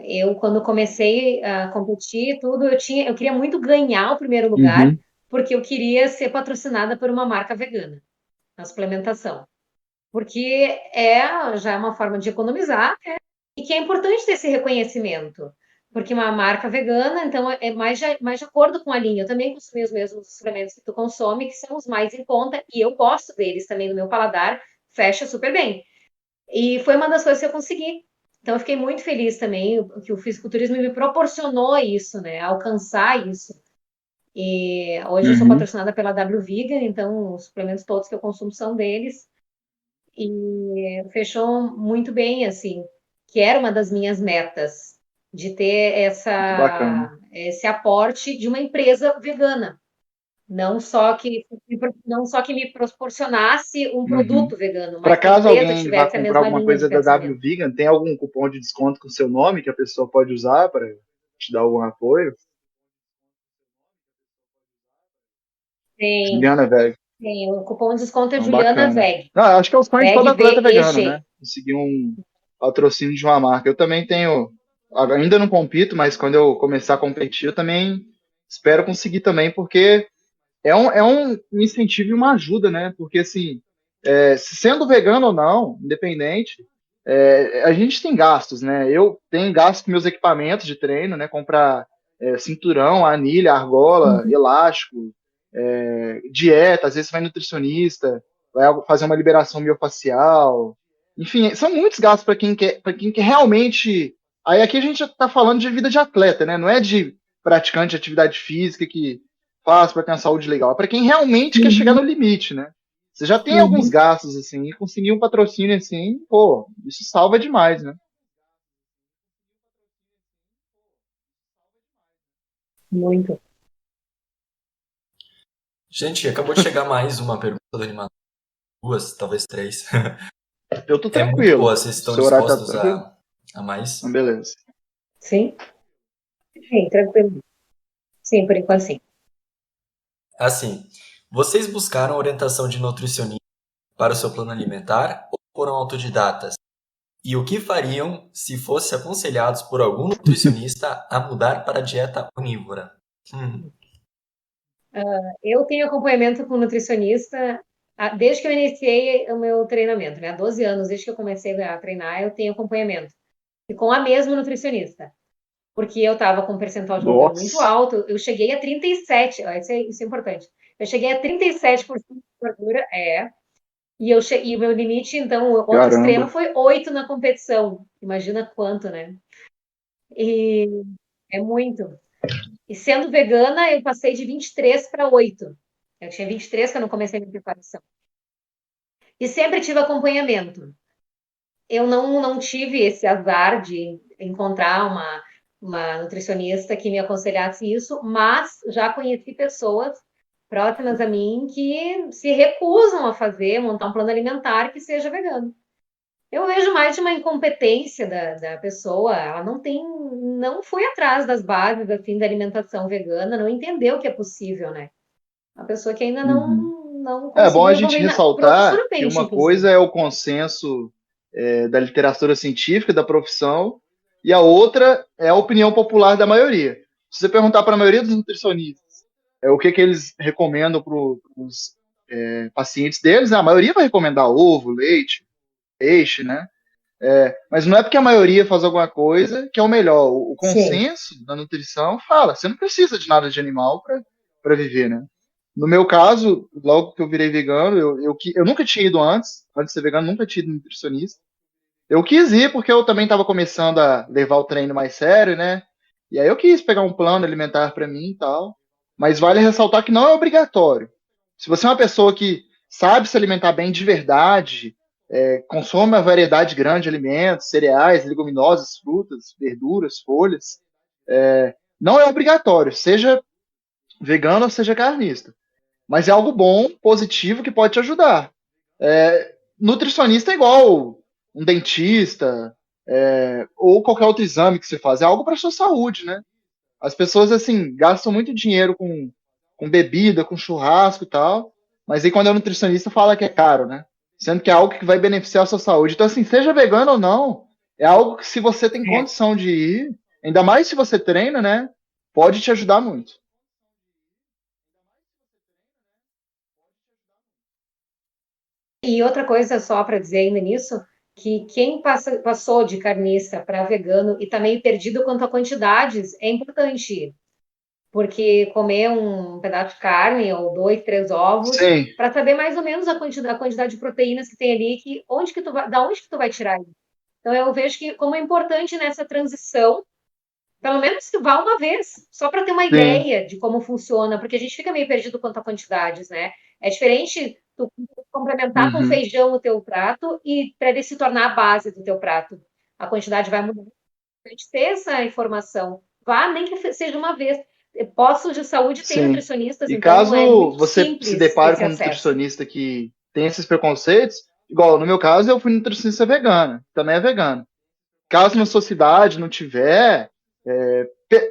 S2: Eu, quando comecei a competir, tudo, eu queria muito ganhar o primeiro lugar,
S1: Uhum.
S2: porque eu queria ser patrocinada por uma marca vegana na suplementação. Porque já é uma forma de economizar, né? E que é importante ter esse reconhecimento. Porque uma marca vegana, então, é mais de acordo com a linha. Eu também consumi os mesmos suplementos que tu consome, que são os mais em conta, e eu gosto deles também no meu paladar, fecha super bem. E foi uma das coisas que eu consegui. Então, eu fiquei muito feliz também que o fisiculturismo me proporcionou isso, né? Alcançar isso. E hoje eu sou
S1: Uhum.
S2: patrocinada pela W Vegan, então os suplementos todos que eu consumo são deles. E fechou muito bem, assim, que era uma das minhas metas, de ter
S1: Muito bacana.
S2: esse aporte de uma empresa vegana. Não só que me proporcionasse um
S1: Uhum.
S2: produto vegano,
S1: Para
S2: mas que a
S1: caso
S2: empresa
S1: alguém vá
S2: tivesse a
S1: comprar
S2: mesma
S1: alguma
S2: linha de
S1: coisa da W
S2: pensamento.
S1: Vegan, tem algum cupom de desconto com seu nome que a pessoa pode usar para te dar algum apoio?
S2: Tem,
S1: Juliana Veg.
S2: tem o cupom de desconto é
S1: Então,
S2: Juliana
S1: bacana.
S2: Veg.
S1: Não, acho que é o sonho de todo
S2: Veg,
S1: atleta vegano, né?
S2: VEG.
S1: Conseguir um patrocínio de uma marca. Eu também tenho, ainda não compito, mas quando eu começar a competir, eu também espero conseguir também, porque é um incentivo e uma ajuda, né? Porque, assim, sendo vegano ou não, independente, a gente tem gastos, né? Eu tenho gastos com meus equipamentos de treino, né? Comprar cinturão, anilha, argola, elástico, dieta, às vezes vai nutricionista, vai fazer uma liberação miofacial. Enfim, são muitos gastos para quem quer realmente. Aí aqui a gente está falando de vida de atleta, né? Não é de praticante de atividade física que faz para ter uma saúde legal. É para quem realmente quer chegar no limite, né? Você já tem alguns gastos, assim, e conseguir um patrocínio assim, pô, isso salva demais, né?
S2: Muito.
S3: Gente, acabou de chegar mais uma pergunta do animador. Duas, talvez três.
S1: Eu tô
S3: É muito
S1: tranquilo.
S3: boa, vocês estão
S1: Seu horário tá
S3: dispostos
S1: tranquilo?
S3: a mais?
S1: Então, beleza.
S2: Sim? Sim, tranquilo. Sim, por enquanto sim.
S3: Assim, vocês buscaram orientação de nutricionista para o seu plano alimentar ou foram autodidatas? E o que fariam se fossem aconselhados por algum nutricionista a mudar para a dieta onívora?
S2: Eu tenho acompanhamento com nutricionista desde que eu iniciei o meu treinamento, né? Há 12 anos, desde que eu comecei a treinar, eu tenho acompanhamento. E com a mesma nutricionista. Porque eu estava com um percentual de gordura muito
S1: Nossa,
S2: alto, eu cheguei a 37, isso é importante. Eu cheguei a 37% de gordura, e o meu limite, então, o outro extremo
S1: caramba.
S2: foi 8 na competição. Imagina quanto, né? E é muito. E sendo vegana, eu passei de 23 para 8. Eu tinha 23 quando eu comecei a minha preparação. E sempre tive acompanhamento. Eu não tive esse azar de encontrar uma nutricionista que me aconselhasse isso, mas já conheci pessoas próximas a mim que se recusam a montar um plano alimentar que seja vegano. Eu vejo mais de uma incompetência da pessoa, ela não foi atrás das bases assim, da alimentação vegana, não entendeu que é possível, né? Uma pessoa que ainda
S1: Uhum.
S2: não
S1: É bom a
S2: conseguiu
S1: gente
S2: evoluir
S1: ressaltar que
S2: profissionalmente,
S1: uma
S2: inclusive.
S1: coisa é o consenso da literatura científica da profissão e a outra é a opinião popular da maioria. Se você perguntar para a maioria dos nutricionistas o que eles recomendam para os pacientes deles, né, a maioria vai recomendar ovo, leite, peixe, né? Mas não é porque a maioria faz alguma coisa que é o melhor. O
S2: Sim,
S1: consenso da nutrição fala, você não precisa de nada de animal para viver, né? No meu caso, logo que eu virei vegano, eu nunca tinha ido antes de ser vegano, nunca tinha ido nutricionista. Eu quis ir porque eu também estava começando a levar o treino mais sério, né? E aí eu quis pegar um plano alimentar para mim e tal. Mas vale ressaltar que não é obrigatório. Se você é uma pessoa que sabe se alimentar bem de verdade, consome uma variedade grande de alimentos, cereais, leguminosas, frutas, verduras, folhas, não é obrigatório, seja vegano ou seja carnista. Mas é algo bom, positivo, que pode te ajudar. Nutricionista é igual um dentista, ou qualquer outro exame que você faz, é algo para sua saúde, né? As pessoas, assim, gastam muito dinheiro com bebida, com churrasco e tal, mas aí quando é um nutricionista fala que é caro, né? Sendo que é algo que vai beneficiar a sua saúde. Então, assim, seja vegano ou não, é algo que se você tem
S2: é.
S1: condição de ir, ainda mais se você treina, né? Pode te ajudar muito.
S2: E outra coisa só para dizer ainda nisso, que quem passou de carnista para vegano e está meio perdido quanto a quantidades, é importante, porque comer um pedaço de carne ou 2, 3 ovos,
S1: Sim.
S2: para saber mais ou menos a quantidade de proteínas que tem ali, da onde que tu vai tirar isso. Então eu vejo que como é importante nessa transição, pelo menos que vá uma vez, só para ter uma
S1: Sim.
S2: ideia de como funciona, porque a gente fica meio perdido quanto a quantidades, né? É diferente tu complementar com
S1: Uhum.
S2: feijão o teu prato e para ele se tornar a base do teu prato. A quantidade vai mudar. A gente ter essa informação, vá nem que seja uma vez. Postos de saúde tem
S1: Sim.
S2: nutricionistas,
S1: E
S2: então é
S1: caso
S2: muito
S1: você se
S2: simples
S1: depare
S2: esse
S1: com um
S2: acesso.
S1: nutricionista que tem esses preconceitos, igual no meu caso, eu fui nutricionista vegana, também é vegano. Caso na sua cidade não tiver,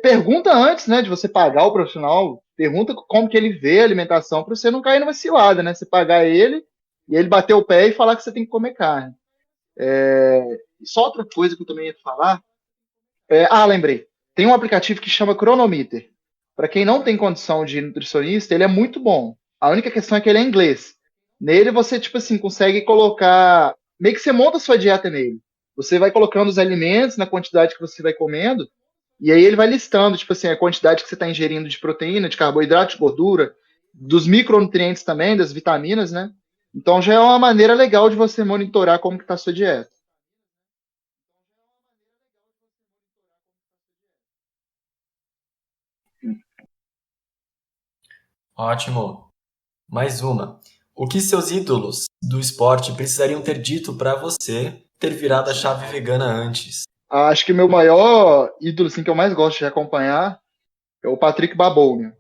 S1: pergunta antes, né, de você pagar o profissional, pergunta como que ele vê a alimentação para você não cair numa cilada, né? Você pagar ele e ele bater o pé e falar que você tem que comer carne. Só outra coisa que eu também ia falar. Lembrei. Tem um aplicativo que chama Cronometer. Para quem não tem condição de ir nutricionista, ele é muito bom. A única questão é que ele é em inglês. Nele você, tipo assim, consegue colocar. Meio que você monta a sua dieta nele. Você vai colocando os alimentos na quantidade que você vai comendo, e aí ele vai listando, tipo assim, a quantidade que você está ingerindo de proteína, de carboidrato, de gordura, dos micronutrientes também, das vitaminas, né? Então já é uma maneira legal de você monitorar como que está a sua dieta.
S3: Ótimo. Mais uma. O que seus ídolos do esporte precisariam ter dito para você ter virado a chave vegana antes?
S1: Acho que meu maior ídolo, assim, que eu mais gosto de acompanhar é o Patrick Babou, né?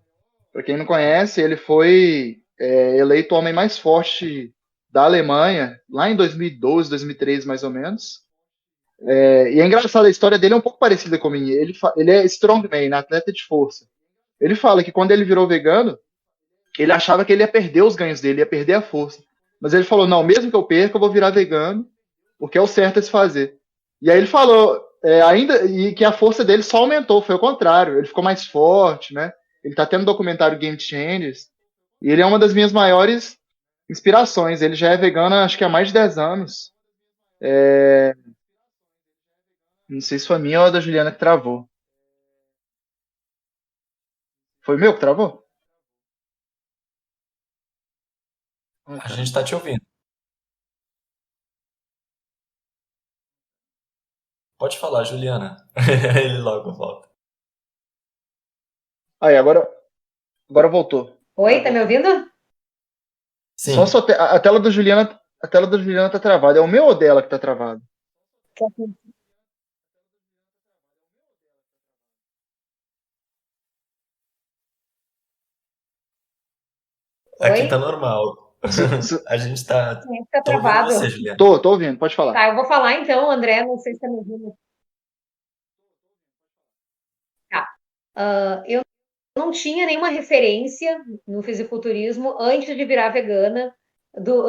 S1: Para quem não conhece, ele foi eleito o homem mais forte da Alemanha lá em 2012, 2013, mais ou menos. E é engraçado, a história dele é um pouco parecida com a minha. Ele é strongman, né, atleta de força. Ele fala que quando ele virou vegano, ele achava que ele ia perder os ganhos dele, ia perder a força. Mas ele falou, não, mesmo que eu perca, eu vou virar vegano, porque é o certo a se fazer. E aí ele falou, ainda e que a força dele só aumentou, foi o contrário, ele ficou mais forte, né? Ele tá tendo um documentário Game Changers, e ele é uma das minhas maiores inspirações. Ele já é vegano, acho que há mais de 10 anos. Não sei se foi a minha ou a da Juliana que travou. Foi meu que travou? Ai,
S3: A gente
S1: caramba.
S3: está te ouvindo. Pode falar, Juliana. Ele logo volta.
S1: Aí, agora voltou.
S2: Oi,
S1: Agora
S2: tá me
S1: voltou.
S2: ouvindo?
S1: Só
S3: Sim,
S1: a tela da Juliana, a tela da Juliana tá travada. É o meu ou dela que tá travado?
S3: aqui tá
S2: Oi?
S3: normal.
S1: Se- se-
S3: A gente tá,
S2: Tá
S3: tá ouvindo você,
S2: travado.
S3: Juliana.
S1: tô ouvindo, pode falar.
S2: Tá, eu vou falar então, André, não sei se tá me ouvindo. Tá. Eu não tinha nenhuma referência no fisiculturismo antes de virar vegana,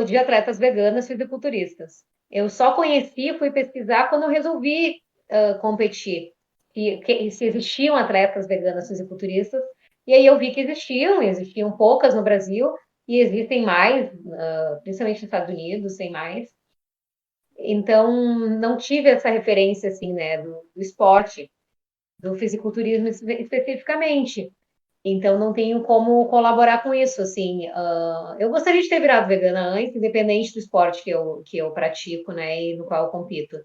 S2: de atletas veganas fisiculturistas. Eu só conheci, fui pesquisar quando eu resolvi competir, se existiam atletas veganas fisiculturistas, e aí eu vi que existiam poucas no Brasil, e existem mais, principalmente nos Estados Unidos, tem mais. Então, não tive essa referência, assim, né, do esporte, do fisiculturismo especificamente. Então, não tenho como colaborar com isso, assim. Eu gostaria de ter virado vegana antes, independente do esporte que eu pratico, né, e no qual eu compito.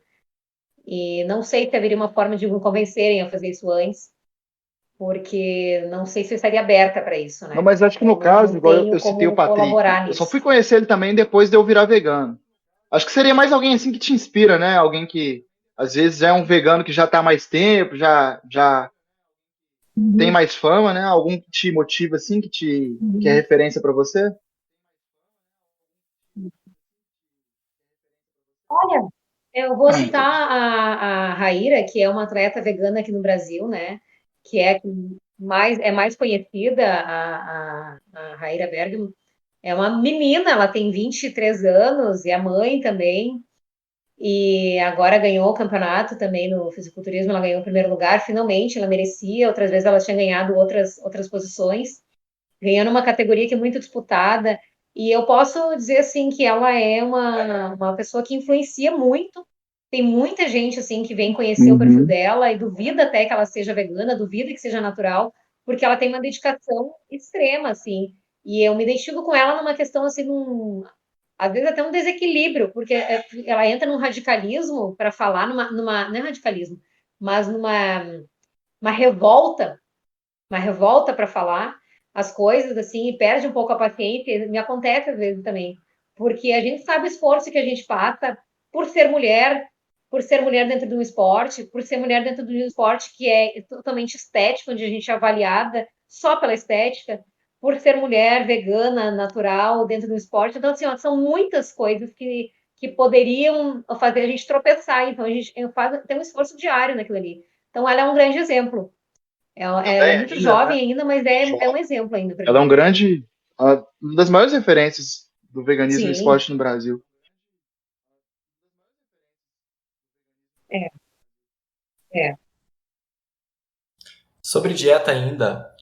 S2: E não sei se haveria uma forma de me convencerem a fazer isso antes, porque não sei se eu estaria aberta para isso,
S1: Não,
S2: né?
S1: mas acho que no
S2: Então, não,
S1: caso,
S2: não
S1: igual eu,
S2: tenho
S1: eu citei o
S2: como
S1: Patrick,
S2: colaborar
S1: eu só
S2: nisso.
S1: fui conhecer ele também depois de eu virar vegano. Acho que seria mais alguém assim que te inspira, né? Alguém que às vezes é um vegano que já tá há mais tempo, já tem mais fama, né? Algum que te motiva assim, que é referência para você?
S2: Olha, eu vou citar a Raíra, que é uma atleta vegana aqui no Brasil, né? Que é mais conhecida, a Raíra Bergman. É uma menina, ela tem 23 anos e é mãe também. E agora ganhou o campeonato também no fisiculturismo, ela ganhou o primeiro lugar, finalmente, ela merecia. Outras vezes ela tinha ganhado outras posições, ganhando uma categoria que é muito disputada. E eu posso dizer assim que ela é uma pessoa que influencia muito. Tem muita gente assim que vem conhecer o perfil
S1: Uhum.
S2: dela e duvida até que ela seja vegana, duvida que seja natural, porque ela tem uma dedicação extrema assim. E eu me identifico com ela numa questão assim, às vezes até um desequilíbrio, porque ela entra num radicalismo para falar não é radicalismo, mas uma revolta uma revolta para falar as coisas assim e perde um pouco a paciência. Me acontece às vezes também, porque a gente sabe o esforço que a gente passa por ser mulher dentro de um esporte, por ser mulher dentro de um esporte que é totalmente estético, onde a gente é avaliada só pela estética, por ser mulher vegana, natural dentro do esporte. Então, assim, ó, são muitas coisas que poderiam fazer a gente tropeçar. Então, a gente tem um esforço diário naquilo ali. Então, ela é um grande exemplo. Ela é
S1: Também
S2: muito
S1: ainda, né?
S2: jovem ainda, mas é um
S1: Jovem.
S2: exemplo ainda para
S1: Ela é
S2: mim.
S1: uma das maiores referências do veganismo e
S2: Sim,
S1: esporte no Brasil.
S2: é, é.
S3: Sobre dieta ainda,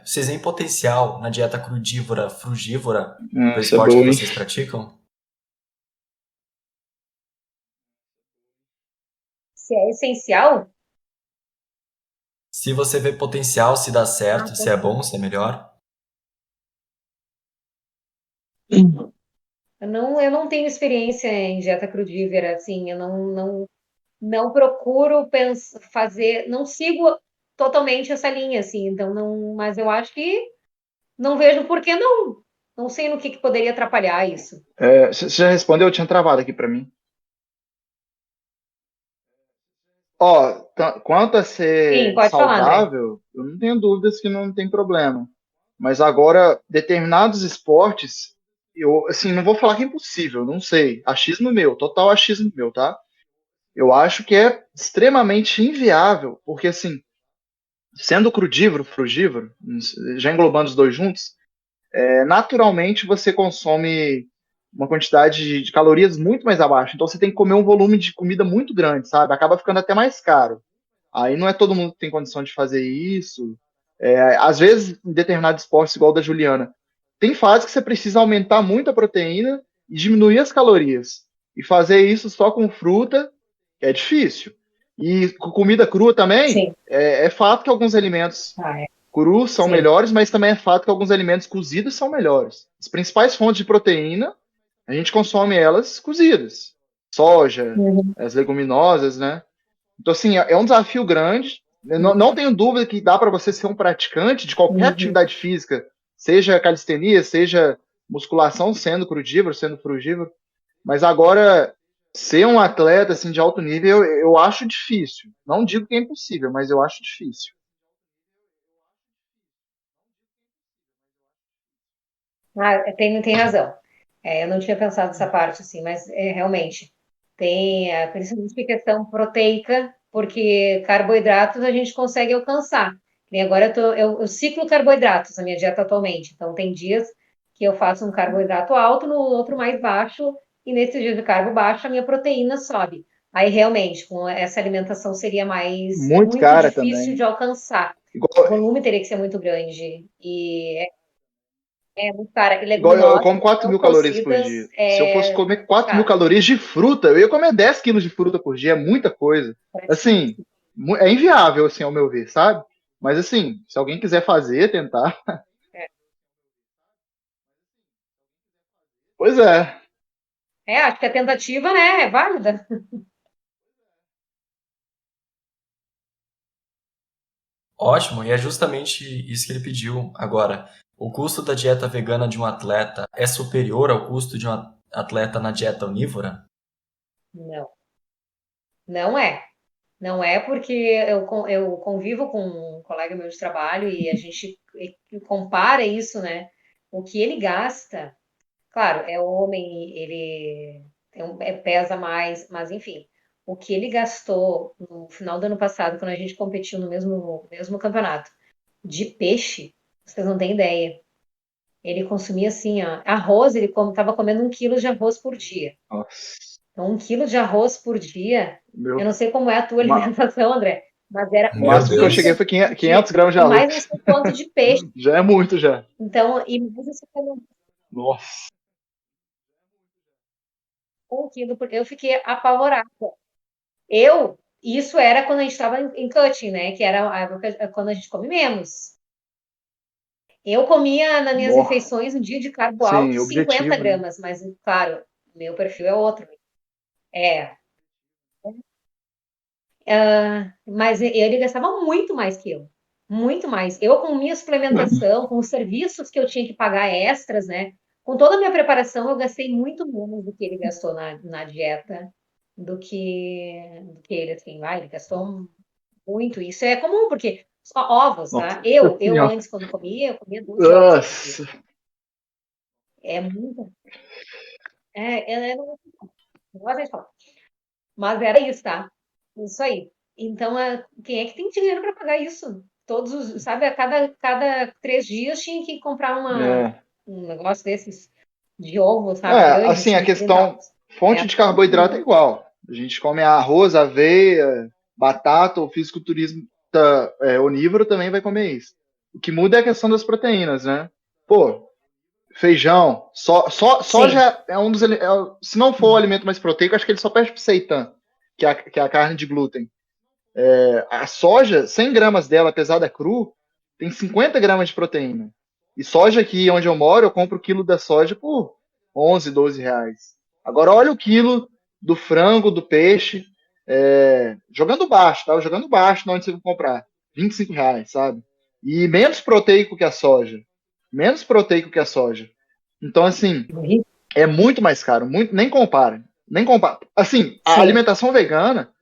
S3: vocês veem potencial na dieta crudívora, frugívora do
S1: Essa é
S3: esporte que
S1: boa, hein?
S3: vocês praticam?
S2: Se é essencial,
S3: Se você vê potencial, se dá certo, se é
S2: poxa,
S3: bom, se é melhor.
S2: eu não tenho experiência em dieta crudívora, assim, eu não procuro fazer, não sigo totalmente essa linha, assim, então não, mas eu acho que não vejo por que não. Não sei no que poderia atrapalhar isso.
S1: Você já respondeu? Eu tinha travado aqui para mim. Ó, quanto a
S2: Sim,
S1: ser
S2: pode falar, André.
S1: saudável, eu não tenho dúvidas que não tem problema. Mas agora, determinados esportes, eu, assim, não vou falar que é impossível, não sei. Achismo meu, total achismo meu, tá? Eu acho que é extremamente inviável, porque, assim, sendo crudívoro, frugívoro, já englobando os dois juntos, naturalmente você consome uma quantidade de calorias muito mais abaixo. Então você tem que comer um volume de comida muito grande, sabe? Acaba ficando até mais caro. Aí não é todo mundo que tem condição de fazer isso. Às vezes, em determinados esportes, igual o da Juliana, tem fases que você precisa aumentar muito a proteína e diminuir as calorias. E fazer isso só com fruta é difícil. E com comida crua também,
S2: Sim.
S1: é fato que alguns alimentos
S2: Ah, é.
S1: crus são
S2: Sim.
S1: melhores, mas também é fato que alguns alimentos cozidos são melhores. As principais fontes de proteína, a gente consome elas cozidas. Soja,
S2: Uhum.
S1: as leguminosas, né? Então, assim, é um desafio grande. Eu não tenho dúvida que dá para você ser um praticante de qualquer
S2: Uhum.
S1: atividade física, seja calistenia, seja musculação, sendo crudívoro, sendo frugívoro. Mas agora, ser um atleta assim, de alto nível, eu acho difícil. Não digo que é impossível, mas eu acho difícil.
S2: Tem razão. Eu não tinha pensado nessa parte, assim, mas realmente tem, principalmente a questão proteica, porque carboidratos a gente consegue alcançar. E agora eu ciclo carboidratos na minha dieta atualmente. Então, tem dias que eu faço um carboidrato alto, no outro mais baixo, e nesse dia de carbo baixo, a minha proteína sobe. Aí, realmente, com essa alimentação seria
S1: Muito
S2: muito
S1: cara
S2: difícil
S1: também.
S2: de alcançar. O
S1: Igual,
S2: volume teria que ser muito grande. E é muito cara. E
S1: igual eu
S2: leguminosas
S1: como 4
S2: não
S1: mil calorias por
S2: cozidas
S1: dia. Se eu fosse comer 4 mil
S2: cara,
S1: calorias de fruta, eu ia comer 10 quilos de fruta por dia. É muita coisa. Assim,
S2: praticamente.
S1: é inviável, assim, ao meu ver, sabe? Mas, assim, se alguém quiser fazer, tentar.
S2: É,
S1: Pois é.
S2: acho que a tentativa, né, é válida.
S3: Ótimo, e é justamente isso que ele pediu agora. O custo da dieta vegana de um atleta é superior ao custo de um atleta na dieta onívora?
S2: Não, não é. Não é porque eu convivo com um colega meu de trabalho e a gente compara isso, né? O que ele gasta, claro, é homem, ele pesa mais, mas enfim, o que ele gastou no final do ano passado, quando a gente competiu no mesmo campeonato, de peixe, vocês não têm ideia. Ele consumia assim, ó, arroz, ele estava comendo 1 quilo de arroz por dia.
S1: Nossa,
S2: Então, 1 quilo de arroz por dia, eu
S1: meu.
S2: não sei como é a tua
S1: uma-
S2: alimentação, André, mas era
S1: O
S3: Meu
S1: máximo que eu cheguei
S3: Deus.
S1: foi
S2: muito por
S1: 500
S2: dia.
S1: gramas de
S2: E mais não
S1: arroz.
S2: sei quanto de peixe.
S1: Já é muito, já.
S2: Então, e mais você comendo
S1: Nossa.
S2: 1 quilo por dia. Eu fiquei apavorada. Isso era quando a gente estava em cutting, né? Que era a época quando a gente come menos. Eu comia nas minhas
S1: Nossa.
S2: refeições um dia de carbo alto
S1: Sim,
S2: 50
S1: objetivo, né?
S2: gramas, mas claro, meu perfil é outro. É, mas ele gastava muito mais que eu. Muito mais. Eu, com minha suplementação, com os serviços que eu tinha que pagar extras, né? Com toda a minha preparação, eu gastei muito menos do que ele gastou na dieta, do que ele, assim, vai, ele gastou muito. Isso é comum, porque só ovos, tá?
S1: Nossa
S2: Eu
S1: senhora.
S2: antes, quando comia, eu comia 12 ovos por dia.
S1: Nossa.
S2: É muito. Não gosto de falar. Mas era isso, tá? Isso aí. Então, quem é que tem dinheiro para pagar isso? Sabe, a cada 3 dias tinha que comprar
S1: É.
S2: um negócio desses de ovo, sabe, grande,
S1: Assim, a
S2: assim, 30
S1: questão,
S2: ovos.
S1: fonte
S2: É
S1: de carboidrato é
S2: muito.
S1: igual. A gente come arroz, aveia, batata, o fisiculturismo onívoro também vai comer isso. O que muda é a questão das proteínas, né? Pô, feijão,
S2: Sim.
S1: soja é um dos. Se não for o alimento mais proteico, acho que ele só perde pro seitan, que é a carne de glúten. A soja, 100 gramas dela, pesada cru, tem 50 gramas de proteína. E soja aqui onde eu moro, eu compro o quilo da soja por 11, 12 reais. Agora olha o quilo do frango, do peixe, jogando baixo, tá? Jogando baixo, onde você vai comprar. 25 reais, sabe? E menos proteico que a soja. menos proteico que a soja. Então, assim, é muito mais caro, nem compara. Nem compara. Assim, a
S2: Sim,
S1: alimentação vegana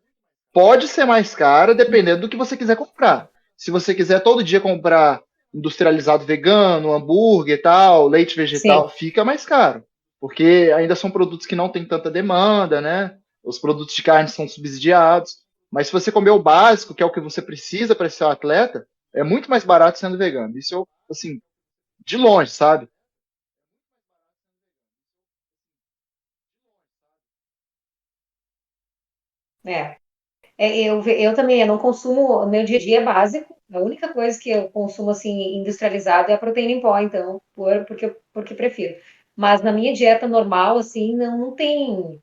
S1: pode ser mais cara dependendo do que você quiser comprar. Se você quiser todo dia comprar industrializado vegano, hambúrguer e tal, leite
S2: sim.
S1: vegetal, fica mais caro. Porque ainda são produtos que não têm tanta demanda, né? Os produtos de carne são subsidiados. Mas se você comer o básico, que é o que você precisa para ser um atleta, é muito mais barato sendo vegano. Isso eu, assim, de longe, sabe?
S2: É. Eu também, eu não consumo, meu dia a dia é básico. A única coisa que eu consumo assim industrializado é a proteína em pó, então, porque prefiro. Mas na minha dieta normal, assim, não tem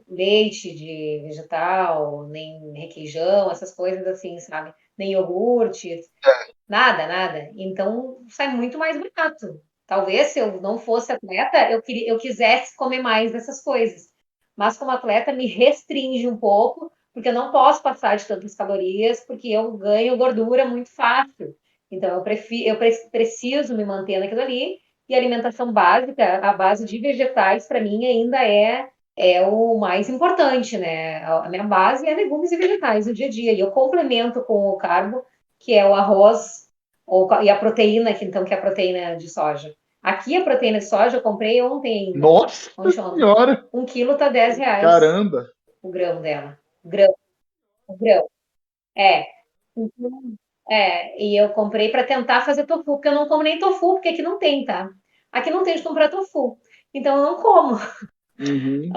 S2: leite de vegetal, nem requeijão, essas coisas assim, sabe? Nem iogurte, nada, nada. Então sai muito mais barato. Talvez se eu não fosse atleta, eu quisesse comer mais dessas coisas. Mas como atleta me restringe um pouco, porque eu não posso passar de tantas calorias, porque eu ganho gordura muito fácil. Então preciso me manter naquilo ali. E a alimentação básica, a base de vegetais, para mim ainda é o mais importante, né? A minha base é legumes e vegetais no dia a dia. E eu complemento com o carbo, que é o arroz, e a proteína, que é a proteína de soja. Aqui a proteína de soja eu comprei ontem ainda.
S1: Nossa
S2: Ontem.
S1: senhora!
S2: 1 quilo tá R$ 10
S1: Caramba!
S2: o grão dela. O grão. É. Então, e eu comprei para tentar fazer tofu, porque eu não como nem tofu, porque aqui não tem, tá? Aqui não tem de comprar tofu. Então eu não como.
S1: Uhum.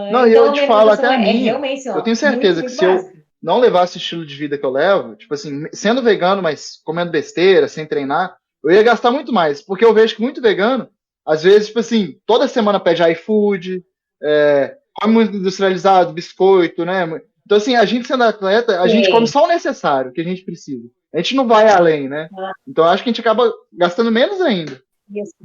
S1: Não, e
S2: Então
S1: eu
S2: a
S1: te
S2: minha
S1: falo, até
S2: alimentação
S1: a
S2: é
S1: minha.
S2: realmente,
S1: Eu
S2: ó,
S1: tenho
S2: muito,
S1: certeza que
S2: muito
S1: se eu
S2: básica.
S1: não levasse o estilo de vida que eu levo, tipo assim, sendo vegano, mas comendo besteira, sem treinar, eu ia gastar muito mais. Porque eu vejo que muito vegano, às vezes, tipo assim, toda semana pede iFood, come muito industrializado, biscoito, né? Então, assim, a gente sendo atleta, a gente come
S2: Sim.
S1: só o necessário que a gente precisa. A gente não vai além, né?
S2: Ah,
S1: Então, acho que a gente acaba gastando menos ainda.
S2: isso.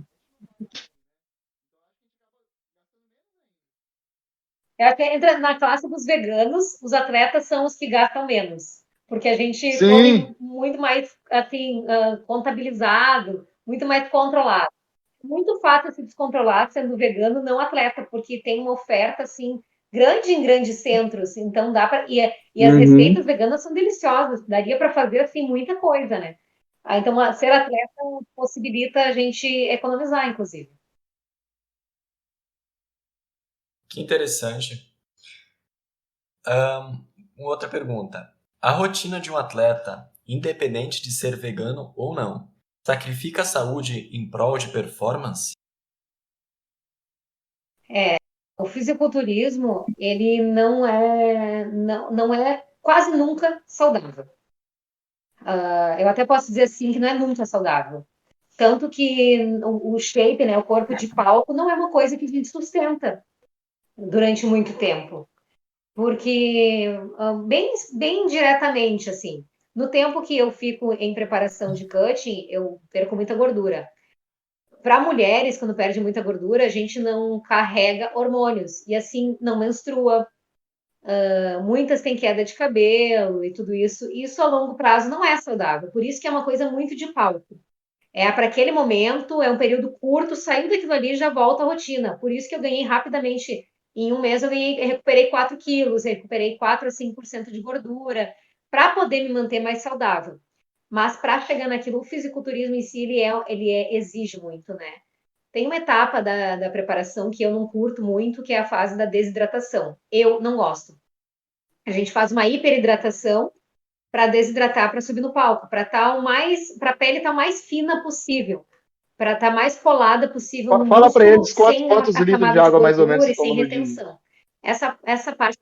S2: Eu acho que entra na classe dos veganos, os atletas são os que gastam menos, porque a gente come
S1: Sim,
S2: muito mais assim, contabilizado, muito mais controlado. Muito fácil se descontrolar sendo vegano, não atleta, porque tem uma oferta assim grande em grandes centros, então dá para e as receitas
S1: uhum.
S2: veganas são deliciosas, daria para fazer assim muita coisa, né? Então ser atleta possibilita a gente economizar, inclusive.
S3: Que interessante. Uma outra pergunta. A rotina de um atleta, independente de ser vegano ou não, sacrifica a saúde em prol de performance?
S2: O fisiculturismo, ele não é quase nunca saudável. Eu até posso dizer assim que não é nunca saudável. Tanto que o shape, né, o corpo de palco, não é uma coisa que a gente sustenta durante muito tempo. Porque, bem diretamente, assim, no tempo que eu fico em preparação de cutting, eu perco muita gordura. Para mulheres, quando perde muita gordura, a gente não carrega hormônios e assim não menstrua. Muitas têm queda de cabelo e tudo isso. Isso a longo prazo não é saudável. Por isso que é uma coisa muito de palco. É para aquele momento, é um período curto, saindo daquilo ali já volta à rotina. Por isso que eu ganhei rapidamente. Em um mês eu recuperei 4 quilos, recuperei 4 a 5% de gordura, para poder me manter mais saudável. Mas para chegar naquilo, o fisiculturismo em si, exige muito, né? Tem uma etapa da preparação que eu não curto muito, que é a fase da desidratação. Eu não gosto. A gente faz uma hiperidratação para desidratar, para subir no palco, para a pele estar mais fina possível, para estar mais colada possível no
S1: Fala para
S2: músculo,
S1: eles
S2: sem
S1: quantos
S2: a
S1: litros de
S2: camada de
S1: água mais ou menos
S2: gordura
S1: você
S2: e sem
S1: toma no dia.
S2: retenção. Essa parte.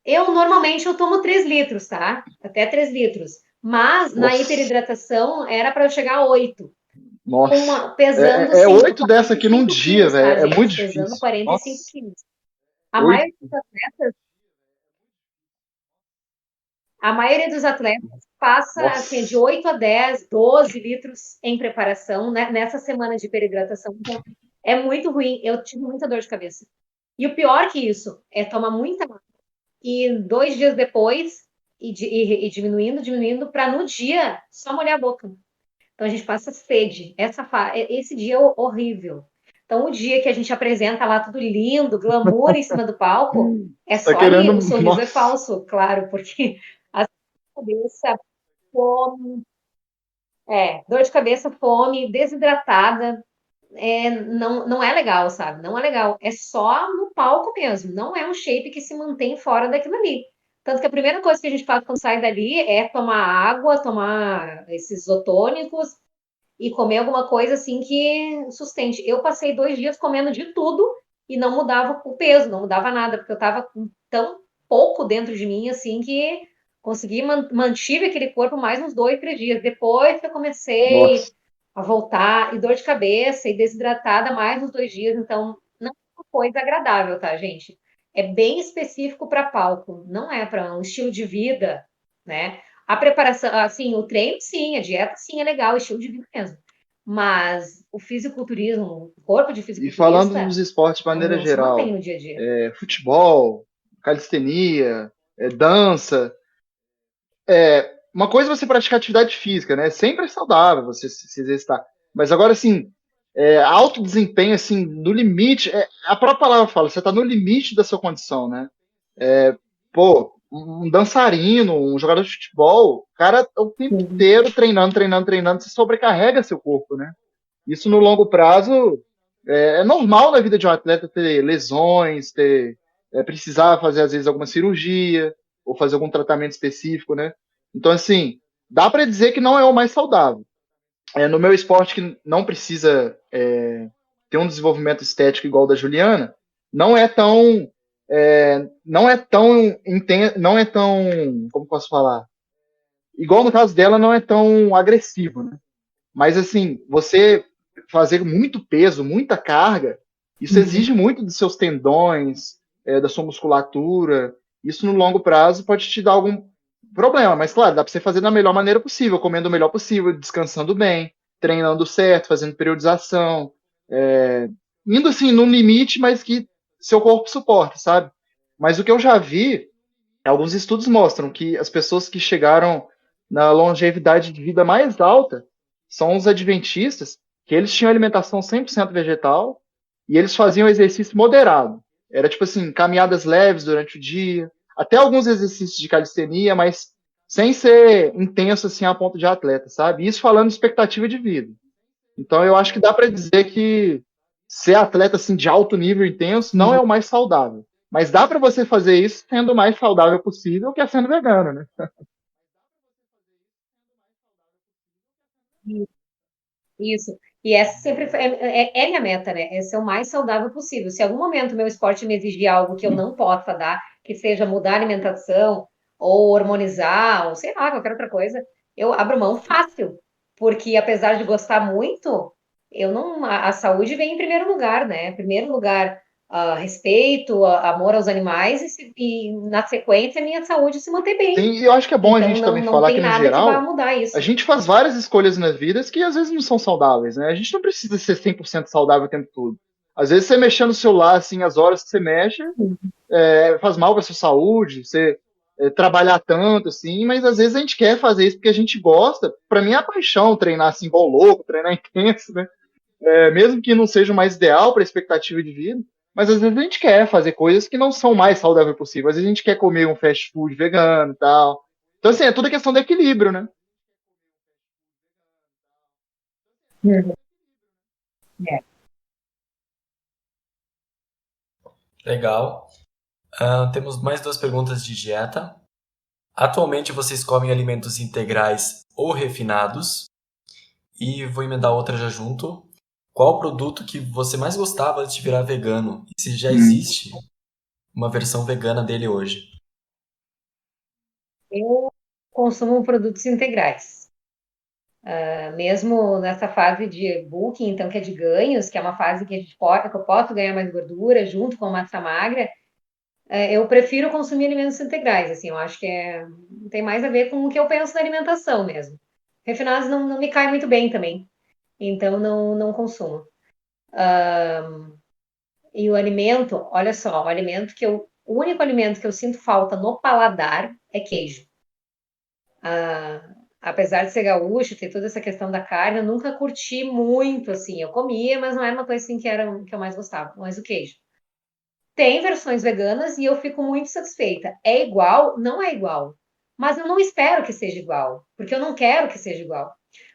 S2: Eu normalmente eu tomo 3 litros, tá? Até 3 litros. Mas na
S1: Nossa,
S2: hiperidratação era para eu chegar a 8,
S1: nossa.
S2: pesando
S1: É
S2: assim,
S1: 8 dessa
S2: quarenta e
S1: aqui num
S2: cinco
S1: dia,
S2: quilos, tá,
S1: velho. É muito
S2: gente? Pesando
S1: difícil.
S2: 45
S1: Nossa,
S2: quilos. A
S1: 8.
S2: maioria dos atletas A maioria dos atletas passa assim, de
S1: Nossa.
S2: 8 a 10, 12 litros em preparação, né, nessa semana de hiperidratação. Então, é muito ruim. Eu tive muita dor de cabeça. E o pior que isso é tomar muita água e 2 dias depois e diminuindo, para no dia só molhar a boca. Então a gente passa sede. Esse dia é horrível. Então o dia que a gente apresenta lá tudo lindo, glamour em cima do palco, é
S1: Você tá
S2: só
S1: querendo.
S2: ali. O sorriso é
S1: Nossa.
S2: falso, claro, porque a cabeça, fome, dor de cabeça, fome, desidratada, não é legal, sabe? Não é legal. É só no palco mesmo. Não é um shape que se mantém fora daquilo ali. Tanto que a primeira coisa que a gente faz quando sai dali é tomar água, tomar esses isotônicos e comer alguma coisa assim que sustente. Eu passei 2 dias comendo de tudo e não mudava o peso, não mudava nada, porque eu tava com tão pouco dentro de mim assim que consegui mantive aquele corpo mais uns 2, 3 dias. Depois que eu comecei
S1: Nossa.
S2: a voltar, e dor de cabeça, e desidratada mais uns 2 dias, então não é uma coisa agradável, tá, gente? É bem específico para palco, não é para um estilo de vida, né? A preparação, assim, o treino, sim, a dieta, sim, é legal, estilo de vida mesmo. Mas o fisiculturismo, o corpo de
S1: E falando dos
S2: fisiculturista,
S1: esportes de maneira
S2: não se mantém
S1: geral,
S2: no dia a dia.
S1: futebol, calistenia, dança, uma coisa é você praticar atividade física, né? Sempre é saudável você se exercitar. Mas agora, assim, alto desempenho, assim, no limite, a própria palavra fala, você está no limite da sua condição, né? Pô, um dançarino, um jogador de futebol, o cara o tempo
S2: Sim.
S1: inteiro treinando, treinando, treinando, você sobrecarrega seu corpo, né? Isso no longo prazo é normal na vida de um atleta ter lesões, precisar fazer às vezes alguma cirurgia ou fazer algum tratamento específico, né? Então, assim, dá para dizer que não é o mais saudável. No meu esporte que não precisa ter um desenvolvimento estético igual o da Juliana, não é tão não é tão intenso, não é tão, como posso falar, igual no caso dela, não é tão agressivo, né? Mas assim, você fazer muito peso, muita carga, isso
S2: Uhum.
S1: exige muito dos seus tendões, da sua musculatura. Isso no longo prazo pode te dar algum problema, mas claro, dá para você fazer da melhor maneira possível, comendo o melhor possível, descansando bem, treinando certo, fazendo periodização, indo assim no limite, mas que seu corpo suporta, sabe? Mas o que eu já vi, alguns estudos mostram que as pessoas que chegaram na longevidade de vida mais alta são os adventistas, que eles tinham alimentação 100% vegetal e eles faziam exercício moderado. Era tipo assim, caminhadas leves durante o dia, até alguns exercícios de calistenia, mas sem ser intenso assim a ponto de atleta, sabe? Isso falando de expectativa de vida. Então eu acho que dá para dizer que ser atleta assim de alto nível intenso não é o mais saudável. Mas dá para você fazer isso sendo o mais saudável possível, que é sendo vegano, né?
S2: Isso. E essa sempre é minha meta, né? É ser o mais saudável possível. Se em algum momento meu esporte me exigir algo que eu não possa dar, que seja mudar a alimentação, ou hormonizar, ou sei lá, qualquer outra coisa, eu abro mão fácil. Porque apesar de gostar muito, eu não, a saúde vem em primeiro lugar, né? Em primeiro lugar, respeito, amor aos animais, e na sequência, a minha saúde se manter bem.
S1: Sim, e eu acho que é bom a
S2: Então
S1: gente também
S2: não
S1: falar
S2: tem
S1: que, no
S2: nada que vá
S1: geral,
S2: mudar
S1: a
S2: isso.
S1: gente faz várias escolhas nas vidas que às vezes não são saudáveis, né? A gente não precisa ser 100% saudável o tempo todo. Às vezes você mexendo no celular, assim, as horas que você mexe, faz mal para sua saúde, você trabalhar tanto, assim, mas às vezes a gente quer fazer isso porque a gente gosta. Para mim é a paixão treinar assim, igual louco, treinar intenso, né? Mesmo que não seja o mais ideal para a expectativa de vida, mas às vezes a gente quer fazer coisas que não são o mais saudável possível. Às vezes a gente quer comer um fast food vegano e tal. Então, assim, é tudo questão de equilíbrio, né?
S2: Uhum. É.
S3: Legal. Temos mais duas perguntas de dieta. Atualmente vocês comem alimentos integrais ou refinados? E vou emendar outra já junto. Qual o produto que você mais gostava antes de virar vegano? E se já
S1: Hum.
S3: existe uma versão vegana dele hoje?
S2: Eu consumo produtos integrais. Mesmo nessa fase de bulking, então, que é de ganhos, que é uma fase que, que eu posso ganhar mais gordura junto com massa magra, eu prefiro consumir alimentos integrais, assim, eu acho que tem mais a ver com o que eu penso da alimentação mesmo. Refinados não me cai muito bem também, então não consumo. E o alimento, olha só, o único alimento que eu sinto falta no paladar é queijo. Apesar de ser gaúcho, ter toda essa questão da carne, eu nunca curti muito, assim. Eu comia, mas não era uma coisa assim que eu mais gostava. Mas o queijo. Tem versões veganas e eu fico muito satisfeita. É igual? Não é igual. Mas eu não espero que seja igual, porque eu não quero que seja igual.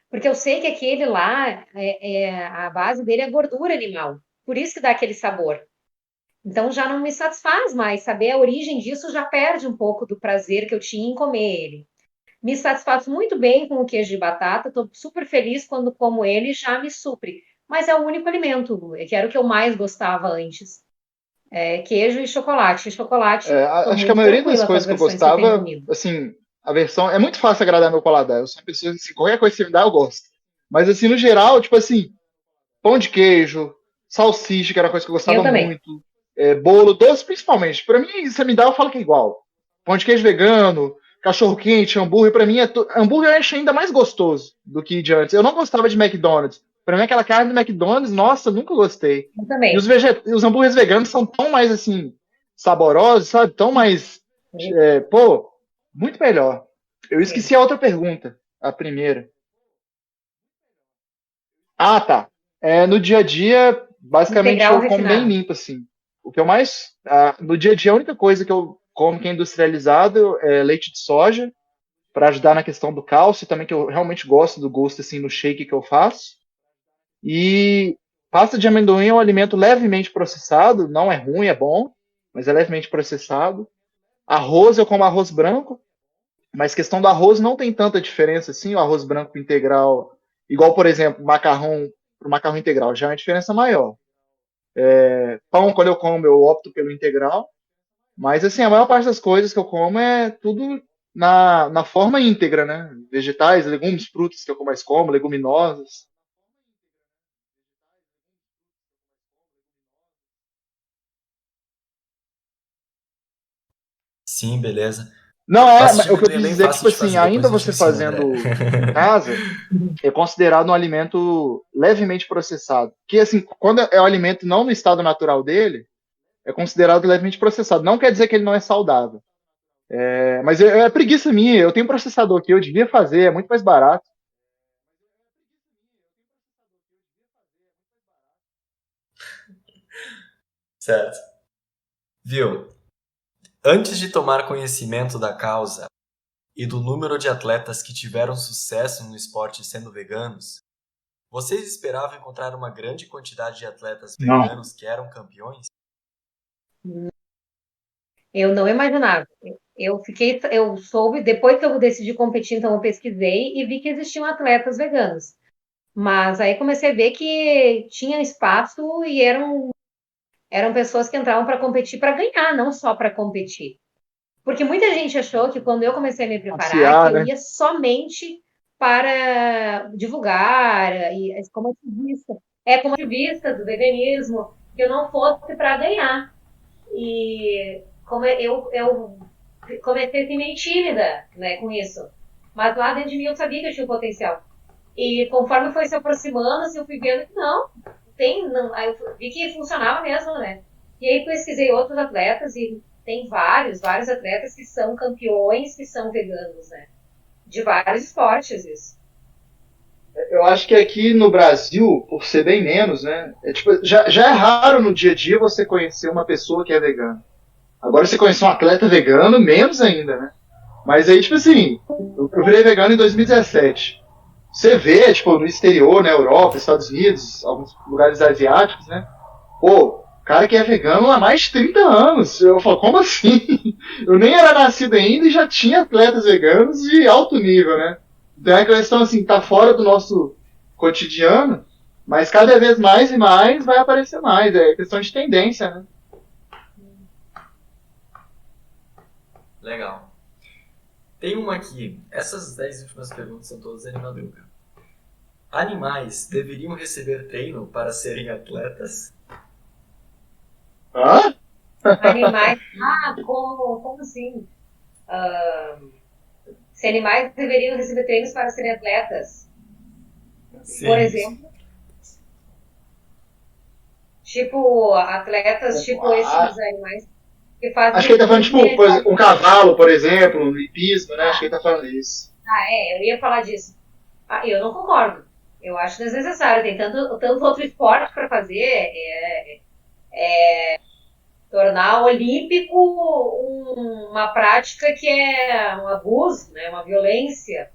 S2: Porque eu sei que aquele lá, a base dele é gordura animal. Por isso que dá aquele sabor. Então já não me satisfaz mais. Saber a origem disso já perde um pouco do prazer que eu tinha em comer ele. Me satisfaço muito bem com o queijo de batata. Estou super feliz quando como ele, já me supre. Mas é o único alimento, que era o que eu mais gostava antes. É queijo e chocolate. E chocolate, estou
S1: Acho que a
S2: muito
S1: maioria das
S2: tranquila com as
S1: coisas que eu
S2: versões que eu tenho
S1: gostava,
S2: comido.
S1: assim, a versão. É muito fácil agradar meu paladar. Eu sou uma pessoa que, assim, qualquer coisa que você me dá, eu gosto. Mas, assim, no geral, tipo assim, pão de queijo, salsicha, que era uma coisa que eu
S2: Eu
S1: gostava
S2: também.
S1: muito, bolo, doce, principalmente. Pra mim, você me dá, eu falo que é igual. Pão de queijo vegano, cachorro quente, hambúrguer, pra mim hambúrguer eu acho ainda mais gostoso do que de antes. Eu não gostava de McDonald's. Pra mim, aquela carne do McDonald's, nossa, eu nunca gostei.
S2: Eu
S1: E
S2: também.
S1: os hambúrgueres veganos são tão mais, assim, saborosos, sabe? Tão mais, pô, muito melhor. Eu
S2: Sim.
S1: esqueci a outra pergunta, a primeira. Ah, tá. No dia a dia, basicamente
S2: Integral
S1: eu como bem
S2: refinado.
S1: limpo, assim. O que eu mais. No dia a dia, a única coisa que eu como que é industrializado é leite de soja, para ajudar na questão do cálcio, também que eu realmente gosto do gosto, assim, no shake que eu faço. E pasta de amendoim é um alimento levemente processado, não é ruim, é bom, mas é levemente processado. Arroz, eu como arroz branco, mas questão do arroz não tem tanta diferença assim, o arroz branco integral, igual, por exemplo, macarrão para o macarrão integral, já é uma diferença maior. Pão, quando eu como, eu opto pelo integral, mas assim, a maior parte das coisas que eu como é tudo na forma íntegra, né? Vegetais, legumes, frutas que eu mais como, leguminosas.
S3: Sim, beleza.
S1: Não
S3: Pasta
S1: é,
S3: de
S1: o que eu
S3: amendoim é
S1: quis
S3: bem
S1: dizer é que,
S3: fácil
S1: tipo
S3: de
S1: assim,
S3: fazer, depois
S1: ainda
S3: eu te
S1: você
S3: ensino, André.
S1: fazendo em casa, é considerado um alimento levemente processado. Que, assim, quando é o alimento não no estado natural dele, é considerado levemente processado. Não quer dizer que ele não é saudável. Mas é preguiça minha. Eu tenho processador aqui, eu devia fazer, é muito mais barato.
S3: Certo. Viu? Antes de tomar conhecimento da causa e do número de atletas que tiveram sucesso no esporte sendo veganos, vocês esperavam encontrar uma grande quantidade de atletas
S1: Não.
S3: veganos que eram campeões?
S2: Eu não imaginava. Eu soube, depois que eu decidi competir, então eu pesquisei e vi que existiam atletas veganos. Mas aí comecei a ver que tinha espaço e eram pessoas que entravam para competir para ganhar, não só para competir. Porque muita gente achou que quando eu comecei a me preparar, que
S1: Passear,
S2: eu
S1: né?
S2: ia somente para divulgar, e como ativista do veganismo, que eu não fosse para ganhar. E como eu comecei a ser meio tímida, né, com isso. Mas lá dentro de mim eu sabia que eu tinha um potencial. E conforme foi se aproximando, assim, eu fui vendo que não, aí eu vi que funcionava mesmo, né? E aí pesquisei outros atletas e tem vários atletas que são campeões, que são veganos, né? De vários esportes, isso.
S1: Eu acho que aqui no Brasil, por ser bem menos, né? Tipo, já é raro no dia a dia você conhecer uma pessoa que é vegana. Agora você conhecer um atleta vegano, menos ainda, né? Mas aí, tipo assim, eu virei vegano em 2017. Você vê, tipo, no exterior, na Europa, Estados Unidos, alguns lugares asiáticos, né? Pô, cara que é vegano há mais de 30 anos. Eu falo, como assim? Eu nem era nascido ainda e já tinha atletas veganos de alto nível, né? Então é uma questão assim, tá fora do nosso cotidiano, mas cada vez mais e mais vai aparecer mais. É questão de tendência, né?
S3: Legal. Tem uma aqui. Essas 10 últimas perguntas são todas animadoras. Animais deveriam receber treino para serem atletas?
S1: Hã?
S2: Animais. Como assim? Se animais deveriam receber treinos para serem atletas. Por
S3: Sim.
S2: exemplo, tipo, atletas, tipo esses animais que fazem
S1: Acho que ele tá falando, tipo,
S2: hipismo.
S1: um cavalo, por exemplo, um hipismo, né? Acho que ele tá falando isso.
S2: Eu ia falar disso. Eu não concordo. Eu acho desnecessário. Tem tanto outro esporte para fazer. Tornar olímpico uma prática que é um abuso, né? Uma violência.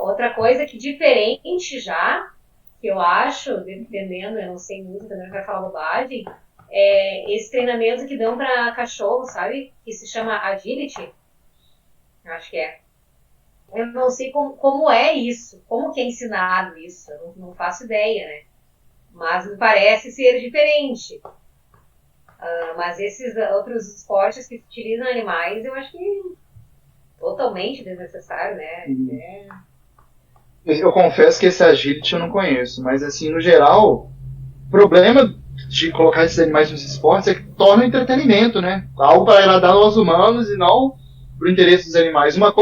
S2: Outra coisa que diferente já, que eu acho, dependendo, eu não sei muito, também não vai falar bobagem, é esse treinamento que dão para cachorro, sabe? Que se chama agility. Acho que é. Eu não sei como é isso, como que é ensinado isso, eu não faço ideia, né? Mas me parece ser diferente. Mas esses outros esportes que utilizam animais, eu acho que totalmente desnecessário, né?
S1: Eu confesso que esse agility eu não conheço, mas assim, no geral, o problema de colocar esses animais nos esportes é que torna o entretenimento, né? Algo para agradar aos humanos e não pro interesse dos animais. Uma coisa